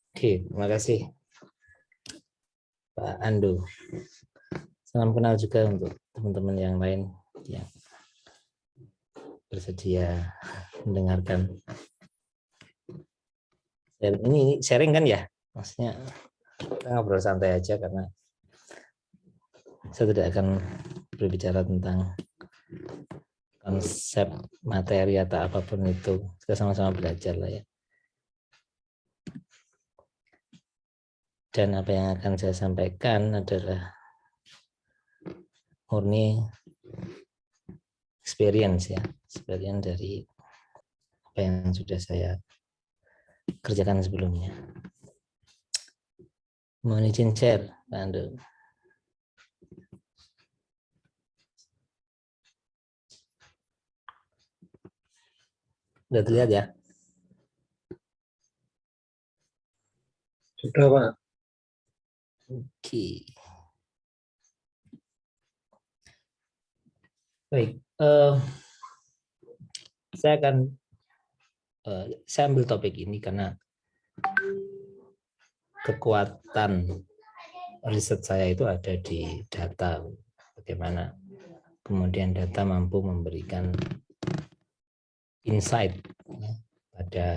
Oke, terima kasih Pak Andu. Salam kenal juga untuk teman-teman yang lain yang bersedia mendengarkan. Dan ini sharing kan ya, maksudnya kita ngobrol santai aja karena saya tidak akan berbicara tentang konsep materi atau apapun itu. Kita sama-sama belajar lah ya. Dan apa yang akan saya sampaikan adalah murni experience ya, experience dari apa yang sudah saya kerjakan sebelumnya. Mohon izin share, Pak Andu. Sudah terlihat ya? Sudah, Pak. Oke. Baik, saya ambil topik ini karena kekuatan riset saya itu ada di data. Bagaimana kemudian data mampu memberikan insight ya, pada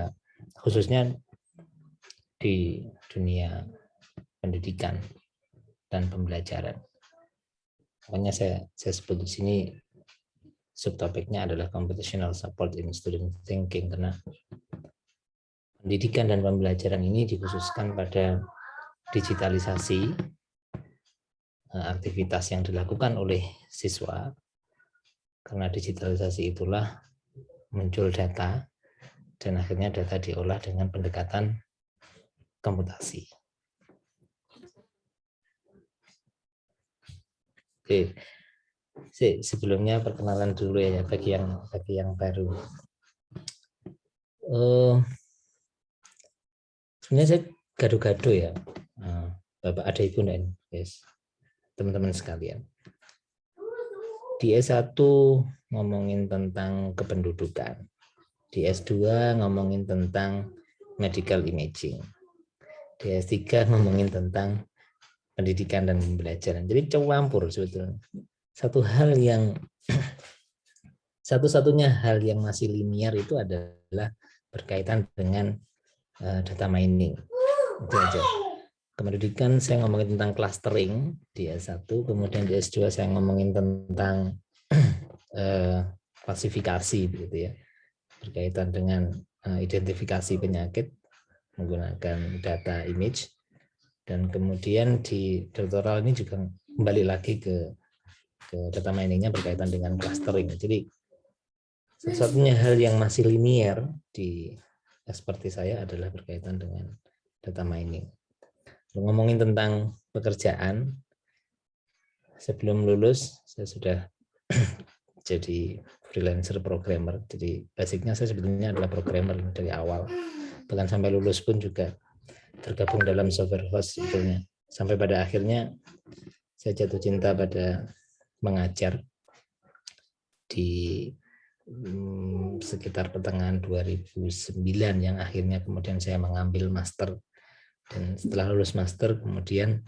khususnya di dunia pendidikan dan pembelajaran. Makanya saya sebut di sini subtopiknya adalah computational support in student thinking, karena pendidikan dan pembelajaran ini dikhususkan pada digitalisasi aktivitas yang dilakukan oleh siswa. Karena digitalisasi itulah muncul data dan akhirnya data diolah dengan pendekatan komputasi. Oke, sebelumnya perkenalan dulu ya bagi yang baru. Sebenarnya saya gado-gado ya, Bapak ada Ibu dan yes, teman-teman sekalian. Di S1 ngomongin tentang kependudukan, di S2 ngomongin tentang medical imaging, di S3 ngomongin tentang pendidikan dan pembelajaran. Jadi campur sebetulnya. Satu-satunya hal yang masih linear itu adalah berkaitan dengan data mining. Itu aja. Kependidikan saya ngomongin tentang clustering di S1, kemudian di S2 saya ngomongin tentang klasifikasi begitu ya, berkaitan dengan identifikasi penyakit menggunakan data image, dan kemudian di doktoral ini juga kembali lagi ke data miningnya berkaitan dengan clustering. Jadi satu-satunya hal yang masih linear di expertise saya adalah berkaitan dengan data mining. Ngomongin tentang pekerjaan, sebelum lulus saya sudah jadi freelancer programmer. Jadi basicnya saya sebetulnya adalah programmer dari awal. Bahkan sampai lulus pun juga tergabung dalam software house sebetulnya. Sampai pada akhirnya saya jatuh cinta pada mengajar di sekitar pertengahan 2009 yang akhirnya kemudian saya mengambil master, dan setelah lulus master kemudian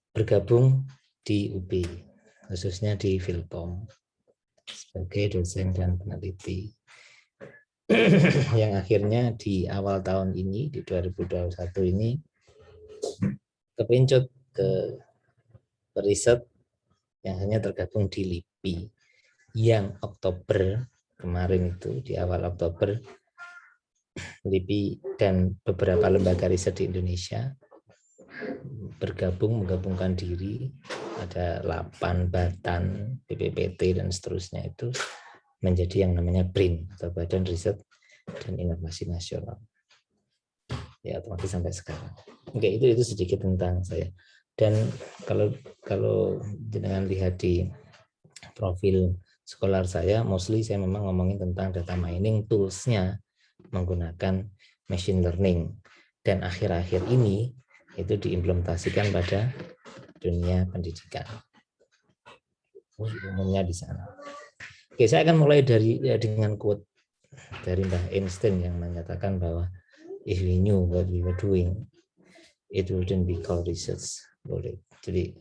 bergabung di UB, khususnya di Filkom sebagai dosen dan peneliti yang akhirnya di awal tahun ini di 2021 ini kepincut ke riset yang hanya tergabung di LIPI yang Oktober kemarin itu, di awal Oktober LIPI dan beberapa lembaga riset di Indonesia menggabungkan diri, ada 8 Batan, BPPT dan seterusnya, itu menjadi yang namanya BRIN atau Badan Riset dan Inovasi Nasional. Ya, otomatis sampai sekarang. Oke, itu sedikit tentang saya. Dan kalau dengan lihat di profil scholar saya, mostly saya memang ngomongin tentang data mining tools-nya menggunakan machine learning, dan akhir-akhir ini itu diimplementasikan pada dunia pendidikan umumnya di sana. Oke, saya akan mulai dengan quote dari Mbah Einstein yang menyatakan bahwa if we knew what we were doing, it wouldn't be called research. Boleh. Jadi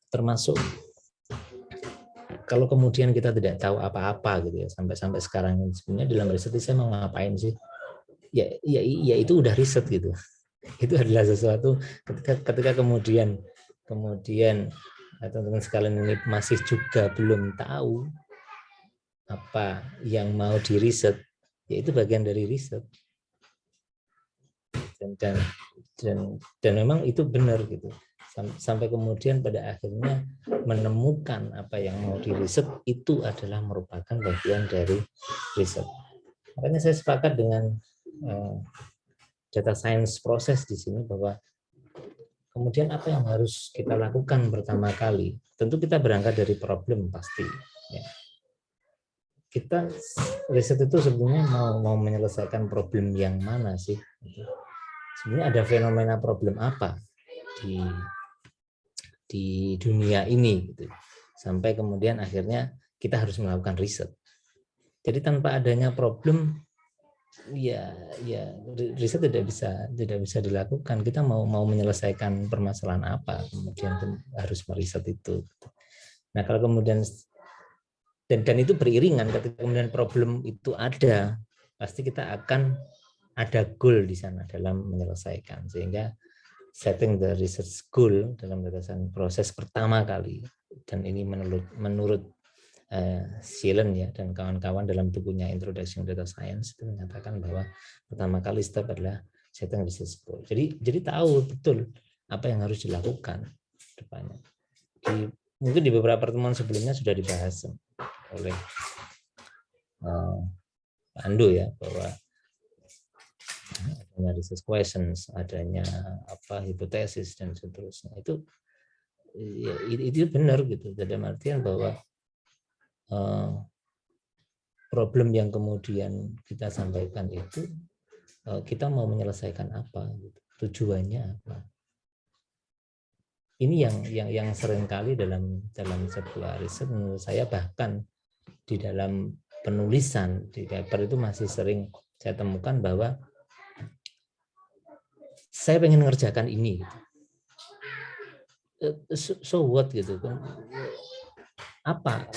termasuk kalau kemudian kita tidak tahu apa-apa gitu ya, sampai sekarang sebenarnya dalam riset saya mau ngapain sih? Ya itu udah riset gitu. Itu adalah sesuatu ketika kemudian teman-teman sekalian ini masih juga belum tahu apa yang mau diriset, ya itu bagian dari riset. Dan memang itu benar gitu. Sampai kemudian pada akhirnya menemukan apa yang mau diriset itu adalah merupakan bagian dari riset. Makanya saya sepakat dengan data science proses di sini bahwa kemudian apa yang harus kita lakukan pertama kali, tentu kita berangkat dari problem pasti. Ya. Kita riset itu sebenarnya mau menyelesaikan problem yang mana sih? Sebenarnya ada fenomena problem apa di dunia ini gitu. Sampai kemudian akhirnya kita harus melakukan riset. Jadi tanpa adanya problem ya riset tidak bisa dilakukan. Kita mau menyelesaikan permasalahan apa, kemudian harus meriset itu. Nah, kalau kemudian dan itu beriringan, ketika kemudian problem itu ada, pasti kita akan ada goal di sana dalam menyelesaikan, sehingga setting the research goal dalam data science proses pertama kali, dan ini menurut Sheehan ya dan kawan-kawan dalam bukunya Introduction to Data Science itu menyatakan bahwa pertama kali step adalah setting research goal. Jadi tahu betul apa yang harus dilakukan depannya. Mungkin di beberapa pertemuan sebelumnya sudah dibahas oleh Pak Ando ya, bahwa adanya research questions, adanya hipotesis dan seterusnya, itu benar gitu, dalam artian bahwa problem yang kemudian kita sampaikan itu kita mau menyelesaikan apa gitu, tujuannya apa. Ini yang seringkali dalam sebuah riset menurut saya, bahkan di dalam penulisan di paper itu masih sering saya temukan bahwa saya pengen mengerjakan ini gitu. So what gitu kan, apa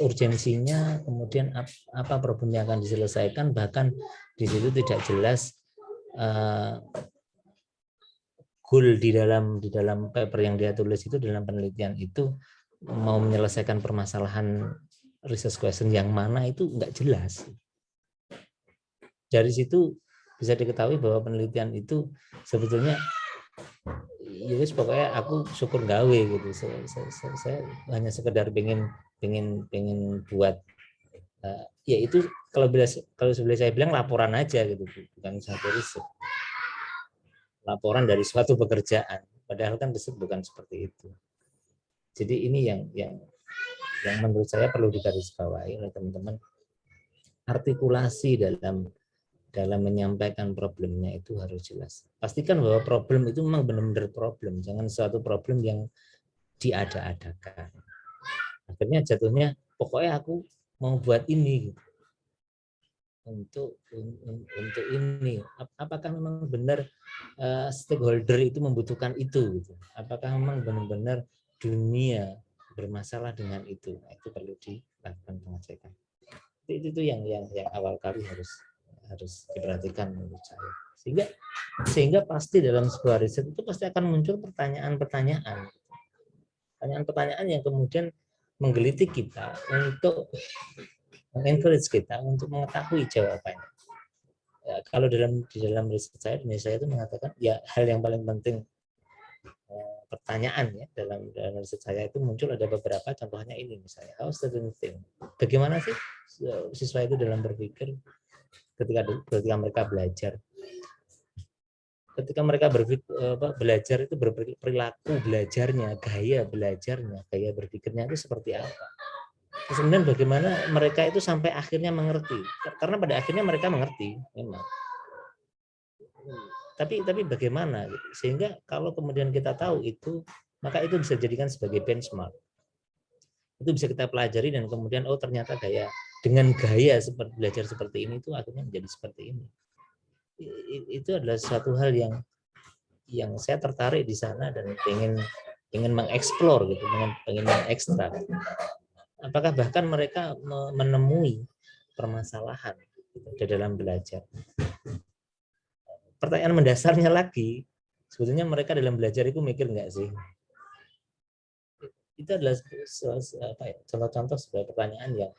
urgensinya, kemudian apa problem yang akan diselesaikan, bahkan di situ tidak jelas goal di dalam paper yang dia tulis itu, dalam penelitian itu mau menyelesaikan permasalahan research question yang mana, itu nggak jelas. Dari situ bisa diketahui bahwa penelitian itu sebetulnya ya wis pokoknya aku syukur gawe gitu. Saya hanya sekedar pengen buat ya itu kalau sebelah saya bilang laporan aja gitu, bukan satu riset. Laporan dari suatu pekerjaan, padahal kan riset bukan seperti itu. Jadi ini yang menurut saya perlu digarisbawahi oleh teman-teman. Artikulasi dalam menyampaikan problemnya itu harus jelas. Pastikan bahwa problem itu memang benar-benar problem, jangan suatu problem yang diada-adakan. Akhirnya jatuhnya pokoknya aku mau buat ini gitu. Untuk ini, apakah memang benar stakeholder itu membutuhkan itu gitu? Apakah memang benar-benar dunia bermasalah dengan itu? Nah, itu perlu dilakukan pengecekan. Itu yang awal kali harus diperhatikan menurut saya. Sehingga pasti dalam sebuah riset itu pasti akan muncul pertanyaan-pertanyaan yang kemudian menggelitik kita untuk encourage kita untuk mengetahui jawabannya. Ya, kalau di dalam riset saya itu mengatakan ya, hal yang paling penting pertanyaan ya dalam riset saya itu muncul ada beberapa, contohnya ini misalnya, how students think, bagaimana sih siswa itu dalam berpikir ketika mereka belajar. Ketika mereka belajar itu, perilaku belajarnya, gaya belajarnya, gaya berpikirnya itu seperti apa. Kemudian bagaimana mereka itu sampai akhirnya mengerti, karena pada akhirnya mereka mengerti memang. Tapi bagaimana, sehingga kalau kemudian kita tahu itu, maka itu bisa dijadikan sebagai benchmark. Itu bisa kita pelajari dan kemudian ternyata dengan gaya seperti belajar seperti ini itu akhirnya menjadi seperti ini. itu adalah suatu hal yang saya tertarik di sana dan ingin mengeksplor gitu, ingin mengekstrak. Apakah bahkan mereka menemui permasalahan di dalam belajar. Pertanyaan mendasarnya lagi, sebetulnya mereka dalam belajar itu mikir nggak sih? Itu adalah contoh-contoh sebuah pertanyaan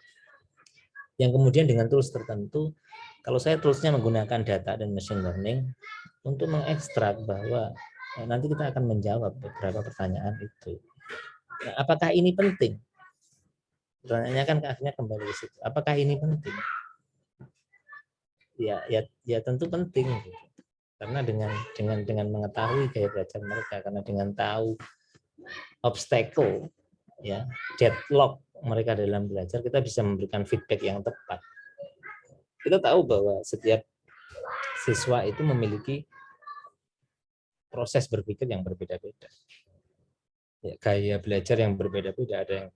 yang kemudian dengan tools tertentu, kalau saya toolsnya menggunakan data dan machine learning untuk mengekstrak bahwa nanti kita akan menjawab beberapa pertanyaan itu. Nah, apakah ini penting? Pertanyaannya kan akhirnya kembali ke situ. Apakah ini penting? Ya tentu penting. Karena dengan mengetahui gaya belajar mereka, karena dengan tahu obstacle, ya deadlock mereka dalam belajar, kita bisa memberikan feedback yang tepat. Kita tahu bahwa setiap siswa itu memiliki proses berpikir yang berbeda-beda. Ya, gaya belajar yang berbeda-beda, ada yang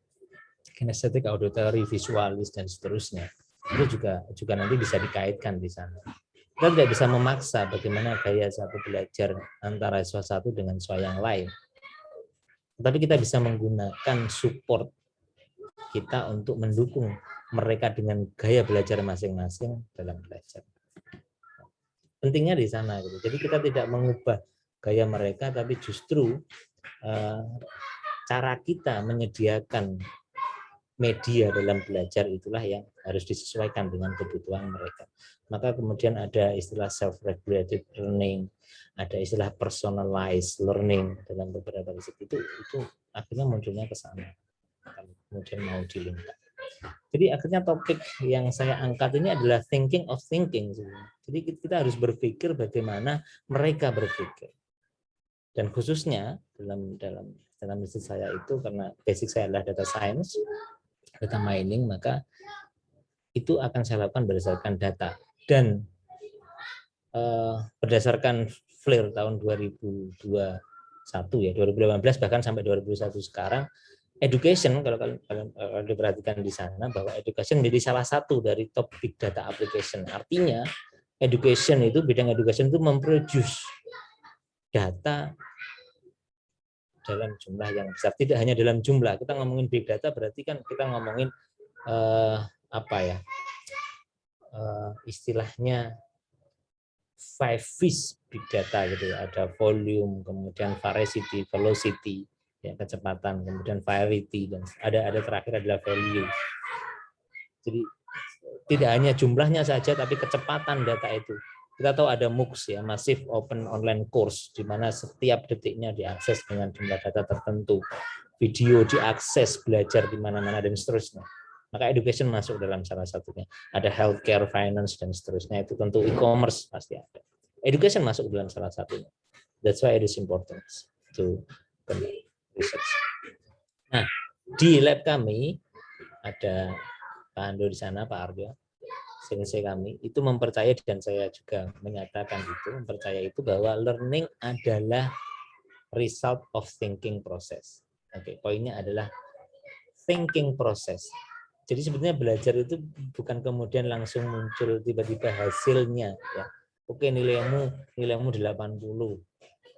kinestetik, auditory, visualis, dan seterusnya. Itu juga nanti bisa dikaitkan di sana. Kita tidak bisa memaksa bagaimana gaya satu belajar antara siswa satu dengan siswa yang lain. Tetapi kita bisa menggunakan support kita untuk mendukung mereka dengan gaya belajar masing-masing dalam belajar. Pentingnya di sana gitu. Jadi kita tidak mengubah gaya mereka, tapi justru cara kita menyediakan media dalam belajar itulah yang harus disesuaikan dengan kebutuhan mereka. Maka kemudian ada istilah self-regulated learning, ada istilah personalized learning dalam beberapa riset itu akhirnya munculnya ke sana. Kemudian mau dilingkar. Jadi akhirnya topik yang saya angkat ini adalah thinking of thinking. Jadi kita harus berpikir bagaimana mereka berpikir. Dan khususnya dalam riset saya itu, karena basic saya adalah data science, data mining, maka itu akan saya lakukan berdasarkan data. Dan berdasarkan FLIR tahun 2021 ya, 2018 bahkan sampai 2021 sekarang, education kalau diperhatikan di sana bahwa education menjadi salah satu dari top big data application. Artinya education itu, bidang education itu memproduce data dalam jumlah yang besar. Tidak hanya dalam jumlah, kita ngomongin big data berarti kan kita ngomongin istilahnya 5V's big data gitu ya. Ada volume, kemudian variety, velocity, ya, kecepatan, kemudian variety, dan ada terakhir adalah value. Jadi tidak hanya jumlahnya saja, tapi kecepatan data itu. Kita tahu ada MOOCs ya, Massive Open Online Course, di mana setiap detiknya diakses dengan jumlah data tertentu. Video diakses, belajar di mana-mana, dan seterusnya. Maka education masuk dalam salah satunya. Ada healthcare, finance, dan seterusnya. Itu tentu e-commerce pasti ada. Education masuk dalam salah satunya. That's why it is important to research. Nah, di lab kami ada Pak Ando di sana, Pak Aryo, sensei kami, itu mempercayai, dan saya juga menyatakan itu, mempercayai itu bahwa learning adalah result of thinking process. Oke, poinnya adalah thinking process. Jadi sebetulnya belajar itu bukan kemudian langsung muncul tiba-tiba hasilnya ya. Oke, nilaimu 80.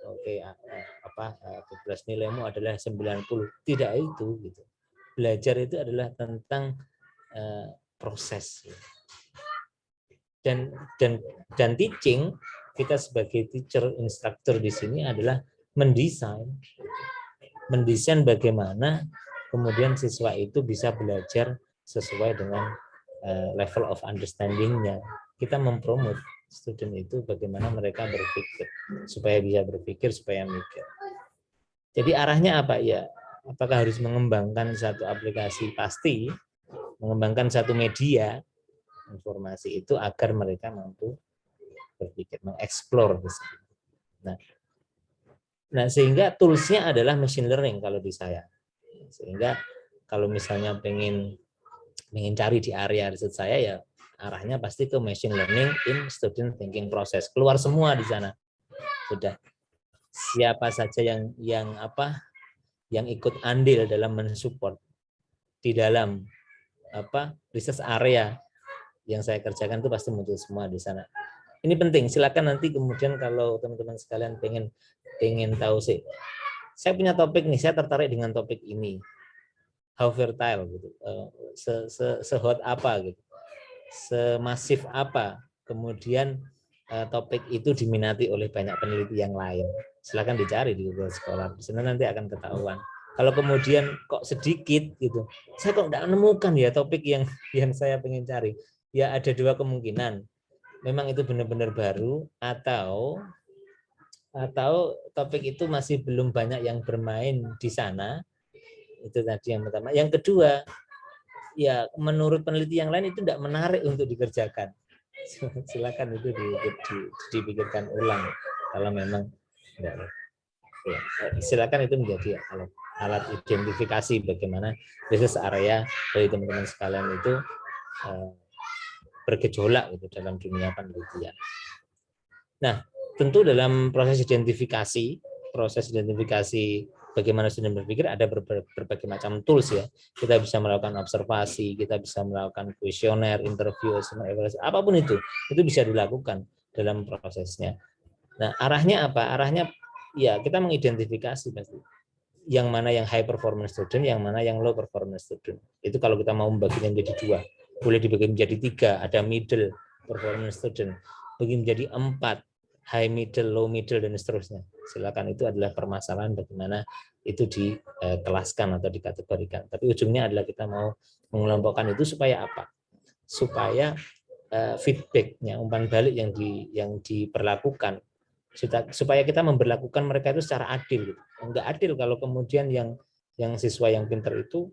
Oke, 12 nilaimu adalah 90. Tidak itu gitu. Belajar itu adalah tentang proses. Dan teaching, kita sebagai teacher, instructor di sini adalah mendesain bagaimana kemudian siswa itu bisa belajar sesuai dengan level of understanding-nya. Kita mempromot student itu bagaimana mereka berpikir, supaya bisa berpikir, supaya mikir. Jadi arahnya apa ya? Apakah harus mengembangkan satu aplikasi? Pasti mengembangkan satu media informasi itu agar mereka mampu berpikir, mengeksplor. Nah, sehingga toolsnya adalah machine learning kalau di saya. Sehingga kalau misalnya pengen cari di area riset saya, ya arahnya pasti ke machine learning in student thinking process. Keluar semua di sana. Sudah. Siapa saja yang ikut andil dalam mensupport di dalam riset area yang saya kerjakan itu pasti muncul semua di sana. Ini penting. Silakan nanti kemudian kalau teman-teman sekalian pengen tahu sih, saya punya topik nih, saya tertarik dengan topik ini. How fertile gitu, sehot apa gitu, semasif apa kemudian topik itu diminati oleh banyak peneliti yang lain. Silakan dicari di Google Scholar, di sana nanti akan ketahuan. Kalau kemudian kok sedikit gitu, saya kok nggak menemukan ya topik yang saya pengen cari. Ya ada dua kemungkinan, memang itu benar-benar baru atau topik itu masih belum banyak yang bermain di sana. Itu tadi yang pertama. Yang kedua, ya menurut peneliti yang lain itu tidak menarik untuk dikerjakan. Silakan itu dipikirkan ulang kalau memang tidak. Ya, silakan itu menjadi alat identifikasi bagaimana research area dari teman-teman sekalian itu bergejolak gitu dalam dunia penelitian. Nah, tentu dalam proses identifikasi bagaimana student berpikir ada berbagai macam tools ya. Kita bisa melakukan observasi, kita bisa melakukan kuesioner, interview, evaluasi, apapun itu bisa dilakukan dalam prosesnya. Nah, arahnya apa? Arahnya ya kita mengidentifikasi pasti yang mana yang high performance student, yang mana yang low performance student. Itu kalau kita mau membaginya menjadi 2, boleh dibagi menjadi 3, ada middle performance student, bagi menjadi 4, high middle, low middle, dan seterusnya. Silakan, itu adalah permasalahan bagaimana itu dikelaskan atau dikategorikan. Tapi ujungnya adalah kita mau mengelompokkan itu supaya apa? Supaya feedbacknya, umpan balik yang diperlakukan, supaya kita memberlakukan mereka itu secara adil. Enggak adil kalau kemudian yang siswa yang pintar itu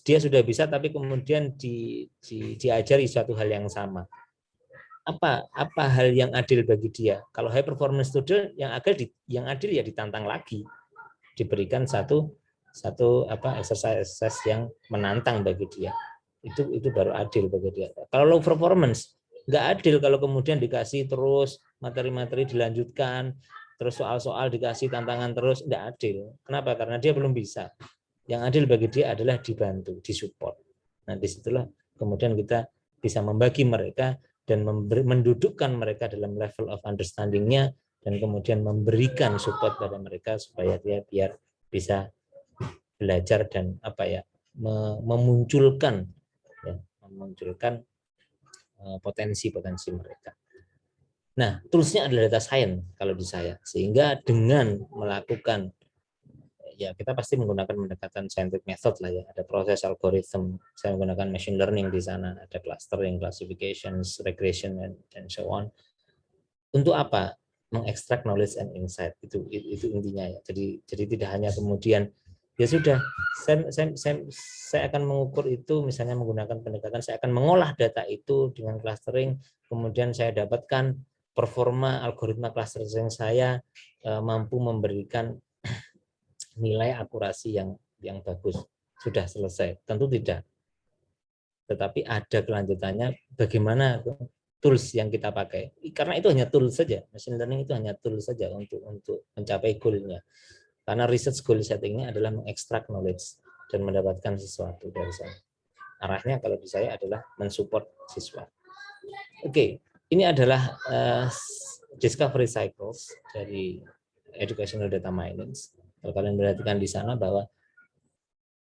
dia sudah bisa tapi kemudian diajari suatu hal yang sama. Apa hal yang adil bagi dia? Kalau high performance student yang adil ya ditantang lagi, diberikan satu exercise yang menantang bagi dia. Itu baru adil bagi dia. Kalau low performance nggak adil kalau kemudian dikasih terus materi-materi dilanjutkan, terus soal-soal dikasih tantangan terus, nggak adil. Kenapa? Karena dia belum bisa. Yang adil bagi dia adalah dibantu, disupport. Nah, disitulah kemudian kita bisa membagi mereka dan mendudukkan mereka dalam level of understanding-nya dan kemudian memberikan support pada mereka supaya dia biar bisa belajar dan memunculkan potensi-potensi mereka. Nah, toolsnya adalah data science kalau di saya, sehingga dengan melakukan ya kita pasti menggunakan pendekatan scientific method lah ya, ada proses algoritma, saya menggunakan machine learning di sana, ada clustering, classifications, regression, and so on. Untuk apa? Mengekstrak knowledge and insight, itu intinya ya. Jadi tidak hanya kemudian ya sudah saya akan mengukur itu misalnya menggunakan pendekatan, saya akan mengolah data itu dengan clustering, kemudian saya dapatkan performa algoritma clustering saya mampu memberikan nilai akurasi yang bagus, sudah selesai. Tentu tidak. Tetapi ada kelanjutannya bagaimana tools yang kita pakai. Karena itu hanya tools saja. Machine learning itu hanya tools saja untuk mencapai goal-nya. Karena research goal setting-nya adalah mengekstrak knowledge dan mendapatkan sesuatu dari sana. Arahnya kalau di saya adalah mensupport siswa. Oke, ini adalah discovery cycles dari educational data mining. Kalau kalian perhatikan di sana bahwa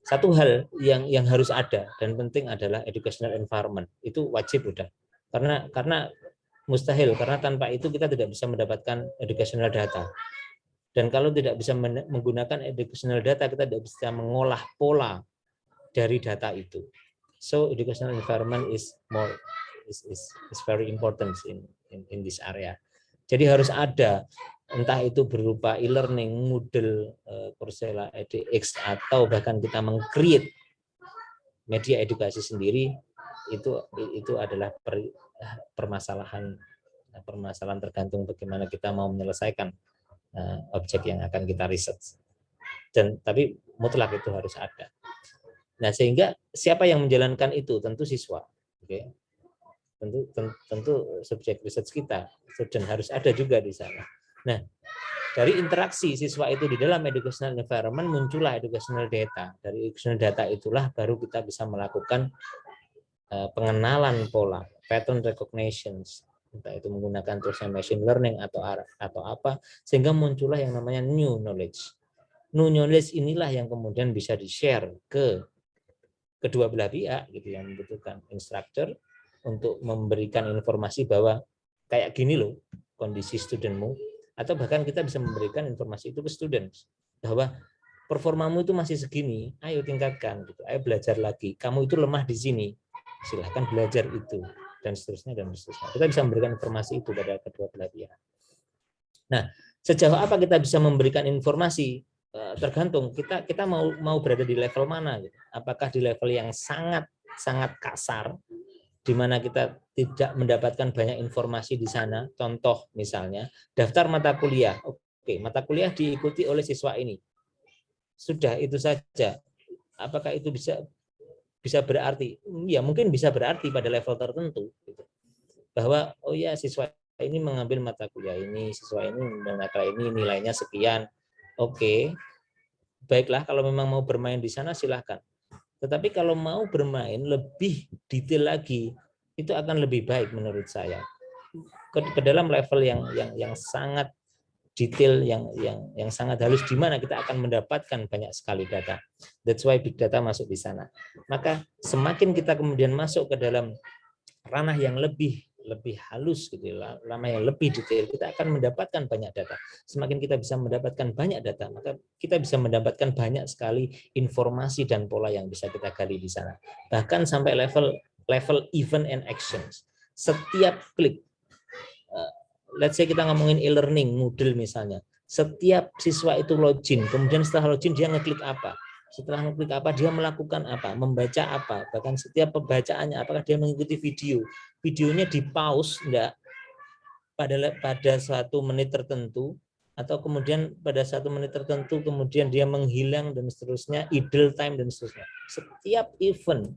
satu hal yang harus ada dan penting adalah educational environment. Itu wajib udah. Karena mustahil, karena tanpa itu kita tidak bisa mendapatkan educational data. Dan kalau tidak bisa menggunakan educational data, kita tidak bisa mengolah pola dari data itu. So educational environment is very important in this area. Jadi harus ada, entah itu berupa e-learning, Moodle, Coursera, edX, atau bahkan kita meng-create media edukasi sendiri, itu adalah permasalahan tergantung bagaimana kita mau menyelesaikan objek yang akan kita research. Tapi mutlak itu harus ada. Nah, sehingga siapa yang menjalankan itu? Tentu siswa. Oke. Tentu subjek research kita, student, harus ada juga di sana. Nah, dari interaksi siswa itu di dalam educational environment muncullah educational data. Dari educational data itulah baru kita bisa melakukan pengenalan pola. pattern recognition, entah itu menggunakan toolsnya machine learning atau apa, sehingga muncullah yang namanya new knowledge. New knowledge inilah yang kemudian bisa di-share ke kedua belah pihak gitu, yang membutuhkan instructor untuk memberikan informasi bahwa kayak gini loh kondisi studentmu, atau bahkan kita bisa memberikan informasi itu ke students bahwa performamu itu masih segini, ayo tingkatkan gitu, ayo belajar lagi, kamu itu lemah di sini, silahkan belajar itu, dan seterusnya dan seterusnya. Kita bisa memberikan informasi itu pada kedua belah pihak. Nah, sejauh apa kita bisa memberikan informasi tergantung kita mau berada di level mana gitu. Apakah di level yang sangat kasar di mana kita tidak mendapatkan banyak informasi di sana, contoh misalnya daftar mata kuliah. Oke, mata kuliah diikuti oleh siswa ini. Sudah itu saja. Apakah itu bisa berarti? Ya, mungkin bisa berarti pada level tertentu gitu. Bahwa oh ya, siswa ini mengambil mata kuliah ini, siswa ini mata ini nilainya sekian. Oke, baiklah, kalau memang mau bermain di sana silahkan. Tetapi kalau mau bermain lebih detail lagi, itu akan lebih baik menurut saya. Ke dalam level yang sangat detail, yang sangat halus, di mana kita akan mendapatkan banyak sekali data. That's why big data masuk di sana. Maka semakin kita kemudian masuk ke dalam ranah yang lebih halus gitu, lama yang lebih detail, kita akan mendapatkan banyak data. Semakin kita bisa mendapatkan banyak data, maka kita bisa mendapatkan banyak sekali informasi dan pola yang bisa kita gali di sana. Bahkan sampai level event and actions. Setiap klik, let's say kita ngomongin e-learning, Moodle misalnya, setiap siswa itu login, kemudian setelah login dia ngeklik apa? Setelah mengklik apa, dia melakukan apa, membaca apa, bahkan setiap pembacaannya, apakah dia mengikuti video, videonya di pause enggak pada 1 menit tertentu, atau kemudian pada 1 menit tertentu kemudian dia menghilang dan seterusnya, idle time dan seterusnya. Setiap event,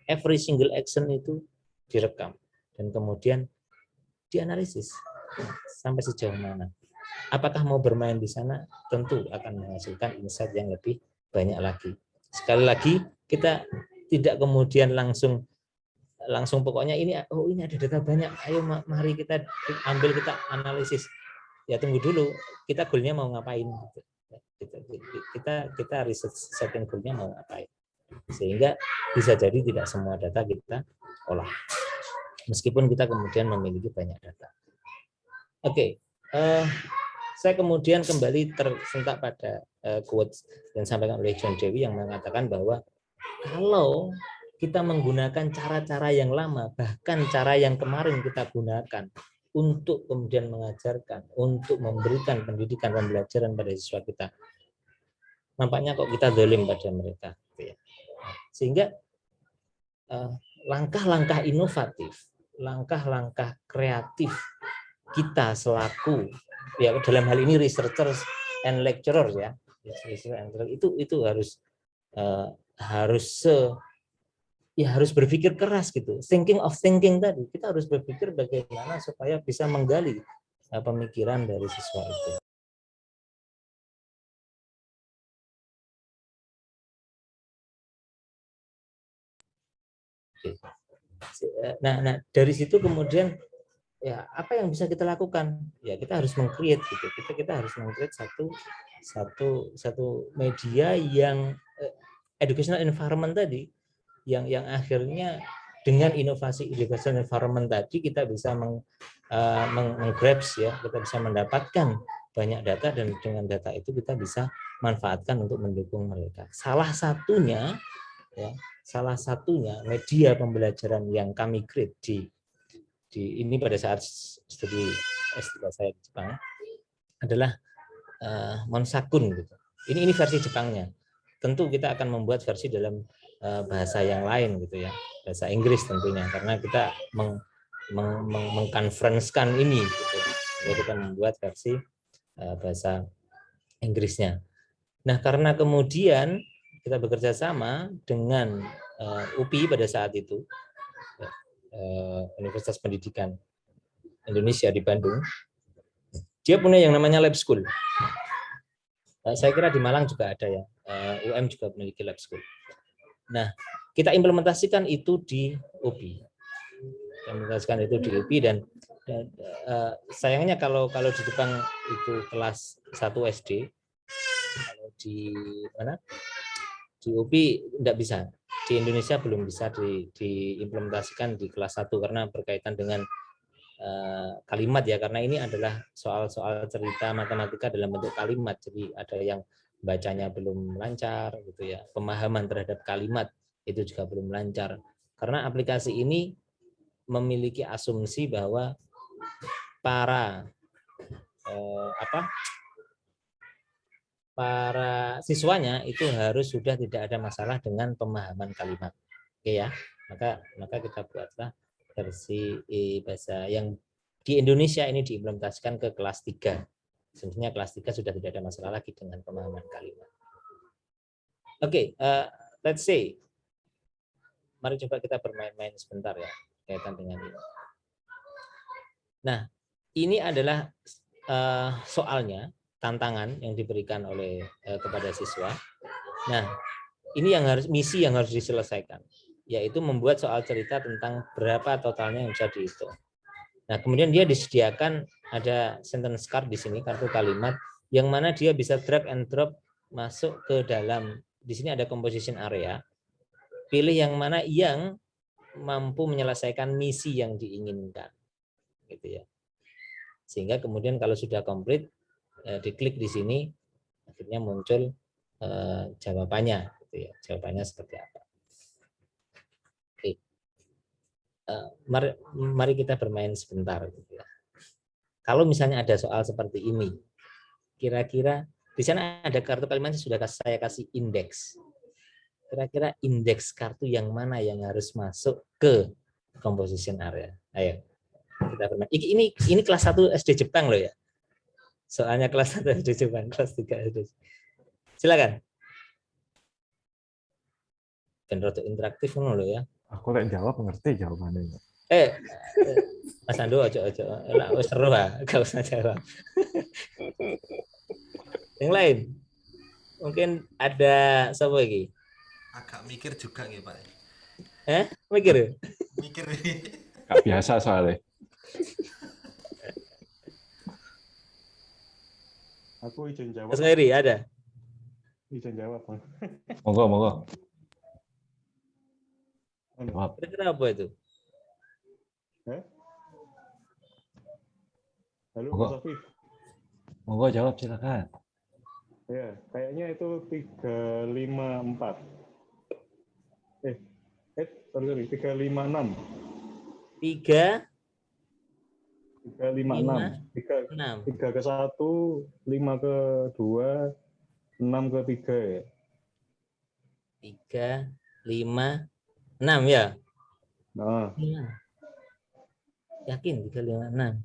every single action itu direkam dan kemudian dianalisis sampai sejauh mana. Apakah mau bermain di sana? Tentu akan menghasilkan insight yang lebih banyak lagi. Sekali lagi, kita tidak kemudian langsung pokoknya ini ada data banyak, ayo mari kita ambil, kita analisis. Ya tunggu dulu, kita goalnya mau ngapain? Kita riset setting goalnya mau ngapain. Sehingga bisa jadi tidak semua data kita olah. Meskipun kita kemudian memiliki banyak data. Oke. Saya kemudian kembali tersentak pada quotes yang disampaikan oleh John Dewey yang mengatakan bahwa kalau kita menggunakan cara-cara yang lama, bahkan cara yang kemarin kita gunakan untuk kemudian mengajarkan, untuk memberikan pendidikan pembelajaran pada siswa kita, nampaknya kok kita zalim pada mereka. Sehingga langkah-langkah inovatif, langkah-langkah kreatif kita selaku, ya dalam hal ini researchers and lecturers ya, itu harus berpikir keras gitu. Thinking of thinking tadi, kita harus berpikir bagaimana supaya bisa menggali pemikiran dari siswa itu. Nah dari situ kemudian ya apa yang bisa kita lakukan? Ya kita harus meng-create gitu. Kita harus meng-create satu media yang educational environment tadi, yang akhirnya dengan inovasi educational environment tadi kita bisa meng-grabs ya, kita bisa mendapatkan banyak data, dan dengan data itu kita bisa manfaatkan untuk mendukung mereka. Salah satunya media pembelajaran yang kami create di ini pada saat studi S3 saya di Jepang adalah Monsakun gitu. Ini versi Jepangnya. Tentu kita akan membuat versi dalam bahasa yang lain gitu ya, bahasa Inggris tentunya, karena kita mengkonferensikan ini gitu. Jadi kita membuat versi bahasa Inggrisnya. Nah, karena kemudian kita bekerja sama dengan UPI pada saat itu, Universitas Pendidikan Indonesia di Bandung, dia punya yang namanya lab school. Saya kira di Malang juga ada ya, UM juga memiliki lab school. Nah, kita implementasikan itu di UPI. implementasikan itu di UPI dan sayangnya kalau di Jepang itu kelas 1 SD, kalau di mana di UPI tidak bisa, di Indonesia belum bisa diimplementasikan di kelas 1 karena berkaitan dengan kalimat ya, karena ini adalah soal-soal cerita matematika dalam bentuk kalimat, jadi ada yang bacanya belum lancar gitu ya, pemahaman terhadap kalimat itu juga belum lancar karena aplikasi ini memiliki asumsi bahwa para siswanya itu harus sudah tidak ada masalah dengan pemahaman kalimat. Oke ya, maka kita buatlah versi bahasa yang di Indonesia ini diimplementasikan ke kelas 3. Sebenarnya kelas 3 sudah tidak ada masalah lagi dengan pemahaman kalimat. Oke, let's say, mari coba kita bermain-main sebentar ya kaitan dengan ini. Nah, ini adalah soalnya, tantangan yang diberikan oleh kepada siswa. Nah, ini misi yang harus diselesaikan, yaitu membuat soal cerita tentang berapa totalnya yang bisa dihitung. Nah, kemudian dia disediakan ada sentence card di sini, kartu kalimat, yang mana dia bisa drag and drop masuk ke dalam, di sini ada composition area, pilih yang mana yang mampu menyelesaikan misi yang diinginkan, gitu ya. Sehingga kemudian kalau sudah komplit, diklik di sini, akhirnya muncul jawabannya, gitu ya. Jawabannya seperti apa? Oke. Mari kita bermain sebentar, gitu ya. Kalau misalnya ada soal seperti ini, kira-kira di sana ada kartu kalimatnya sudah saya kasih indeks. Kira-kira indeks kartu yang mana yang harus masuk ke composition area? Ayo kita bermain. Ini kelas 1 SD Jepang loh ya. Soalnya kelas 1 SD Jepang, kelas 3 SD. Silakan. Dan rotok interaktif loh ya. Aku lek jawab ngerti jawabannya. Mas Ando ojo lah seru ah, gak usah jawab. Yang lain mungkin ada siapa lagi? Agak mikir juga nih Pak. Mikir? Mikir. Gak biasa soalnya. Aku izin jawab. Mas Heri ada? Izin jawab. Monggo. Jawab. Kira-kira apa itu? Halo, Monggo. Mas Afif. Monggo jawab silakan. Ya, kayaknya itu 354. Sorry, 356. 356. 3 ke 1, 5 ke 2, 6 ke 3 ya. 3, 5, 6 ya? Nah. Yakin 3, 5, 6?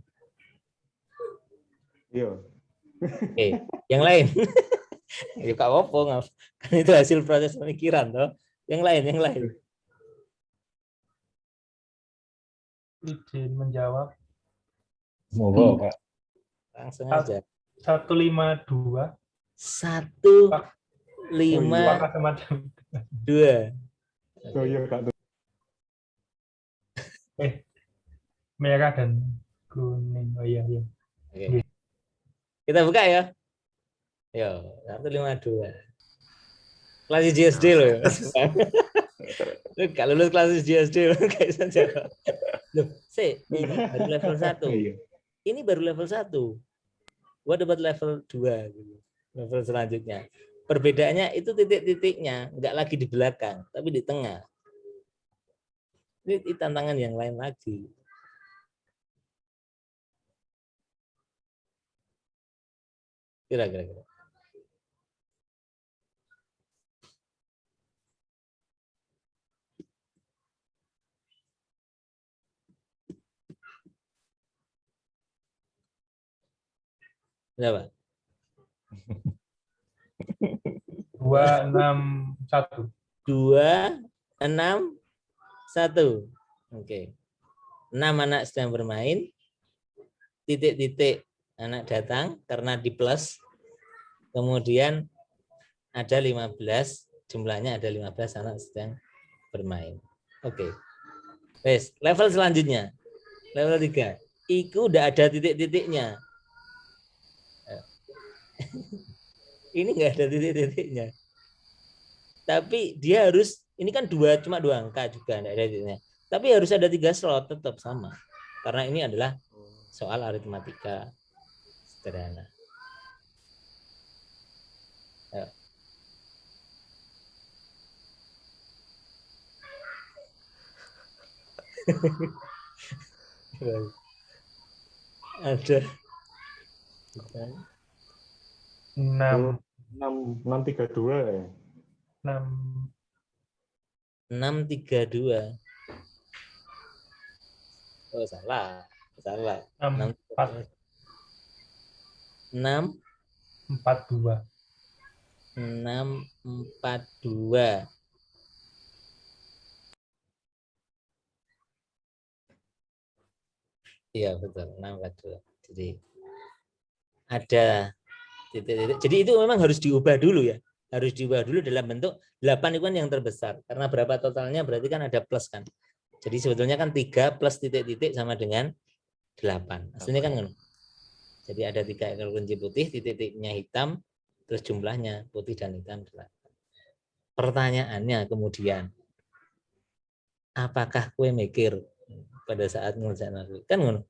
Iya. Oke, yang lain. Ya Kak Wopo, kan itu hasil proses pemikiran toh. Yang lain. Izin menjawab. Monggo, Pak. Langsung aja. 152. 152. Oh iya, Kak. Merah dan kuning. Oh iya. Oke. Kita buka ya. Yo, 152. Kelas JSD loh. Lu gak lulus kelas JSD loh kayak saja. Loh, ini baru level 1. Ini baru level 1. Gua dapat level 2 gitu. Level selanjutnya. Perbedaannya itu titik-titiknya enggak lagi di belakang, tapi di tengah. Ini tantangan yang lain lagi. Kira-kira. Berapa? 261. 261. Oke. 6 anak sedang bermain. Titik-titik anak datang karena di plus. Kemudian ada 15, jumlahnya ada 15 anak sedang bermain. Oke. Wes, level selanjutnya. Level 3. Iku udah ada titik-titiknya. Ini enggak ada titik-titiknya. Tapi dia harus, ini kan cuma dua angka juga, enggak ada titiknya. Tapi harus ada 3 slot, tetap sama. Karena ini adalah soal aritmatika sederhana. Ayo. Ada 6 632 ya. 6 632. Oh, salah. 6 6 4 2. 642. Iya, betul. 642. Jadi ada titik-titik. Jadi itu memang harus diubah dulu ya. Harus diubah dulu dalam bentuk 8 itu kan yang terbesar. Karena berapa totalnya berarti kan ada plus kan. Jadi sebetulnya kan 3 plus titik-titik sama dengan 8. Aslinya kan ngono. Jadi ada 3 ekor kelinci putih, titik-titiknya hitam, terus jumlahnya putih dan hitam 8. Pertanyaannya kemudian, apakah kue mikir pada saat ngerjain aku? Kan ngono.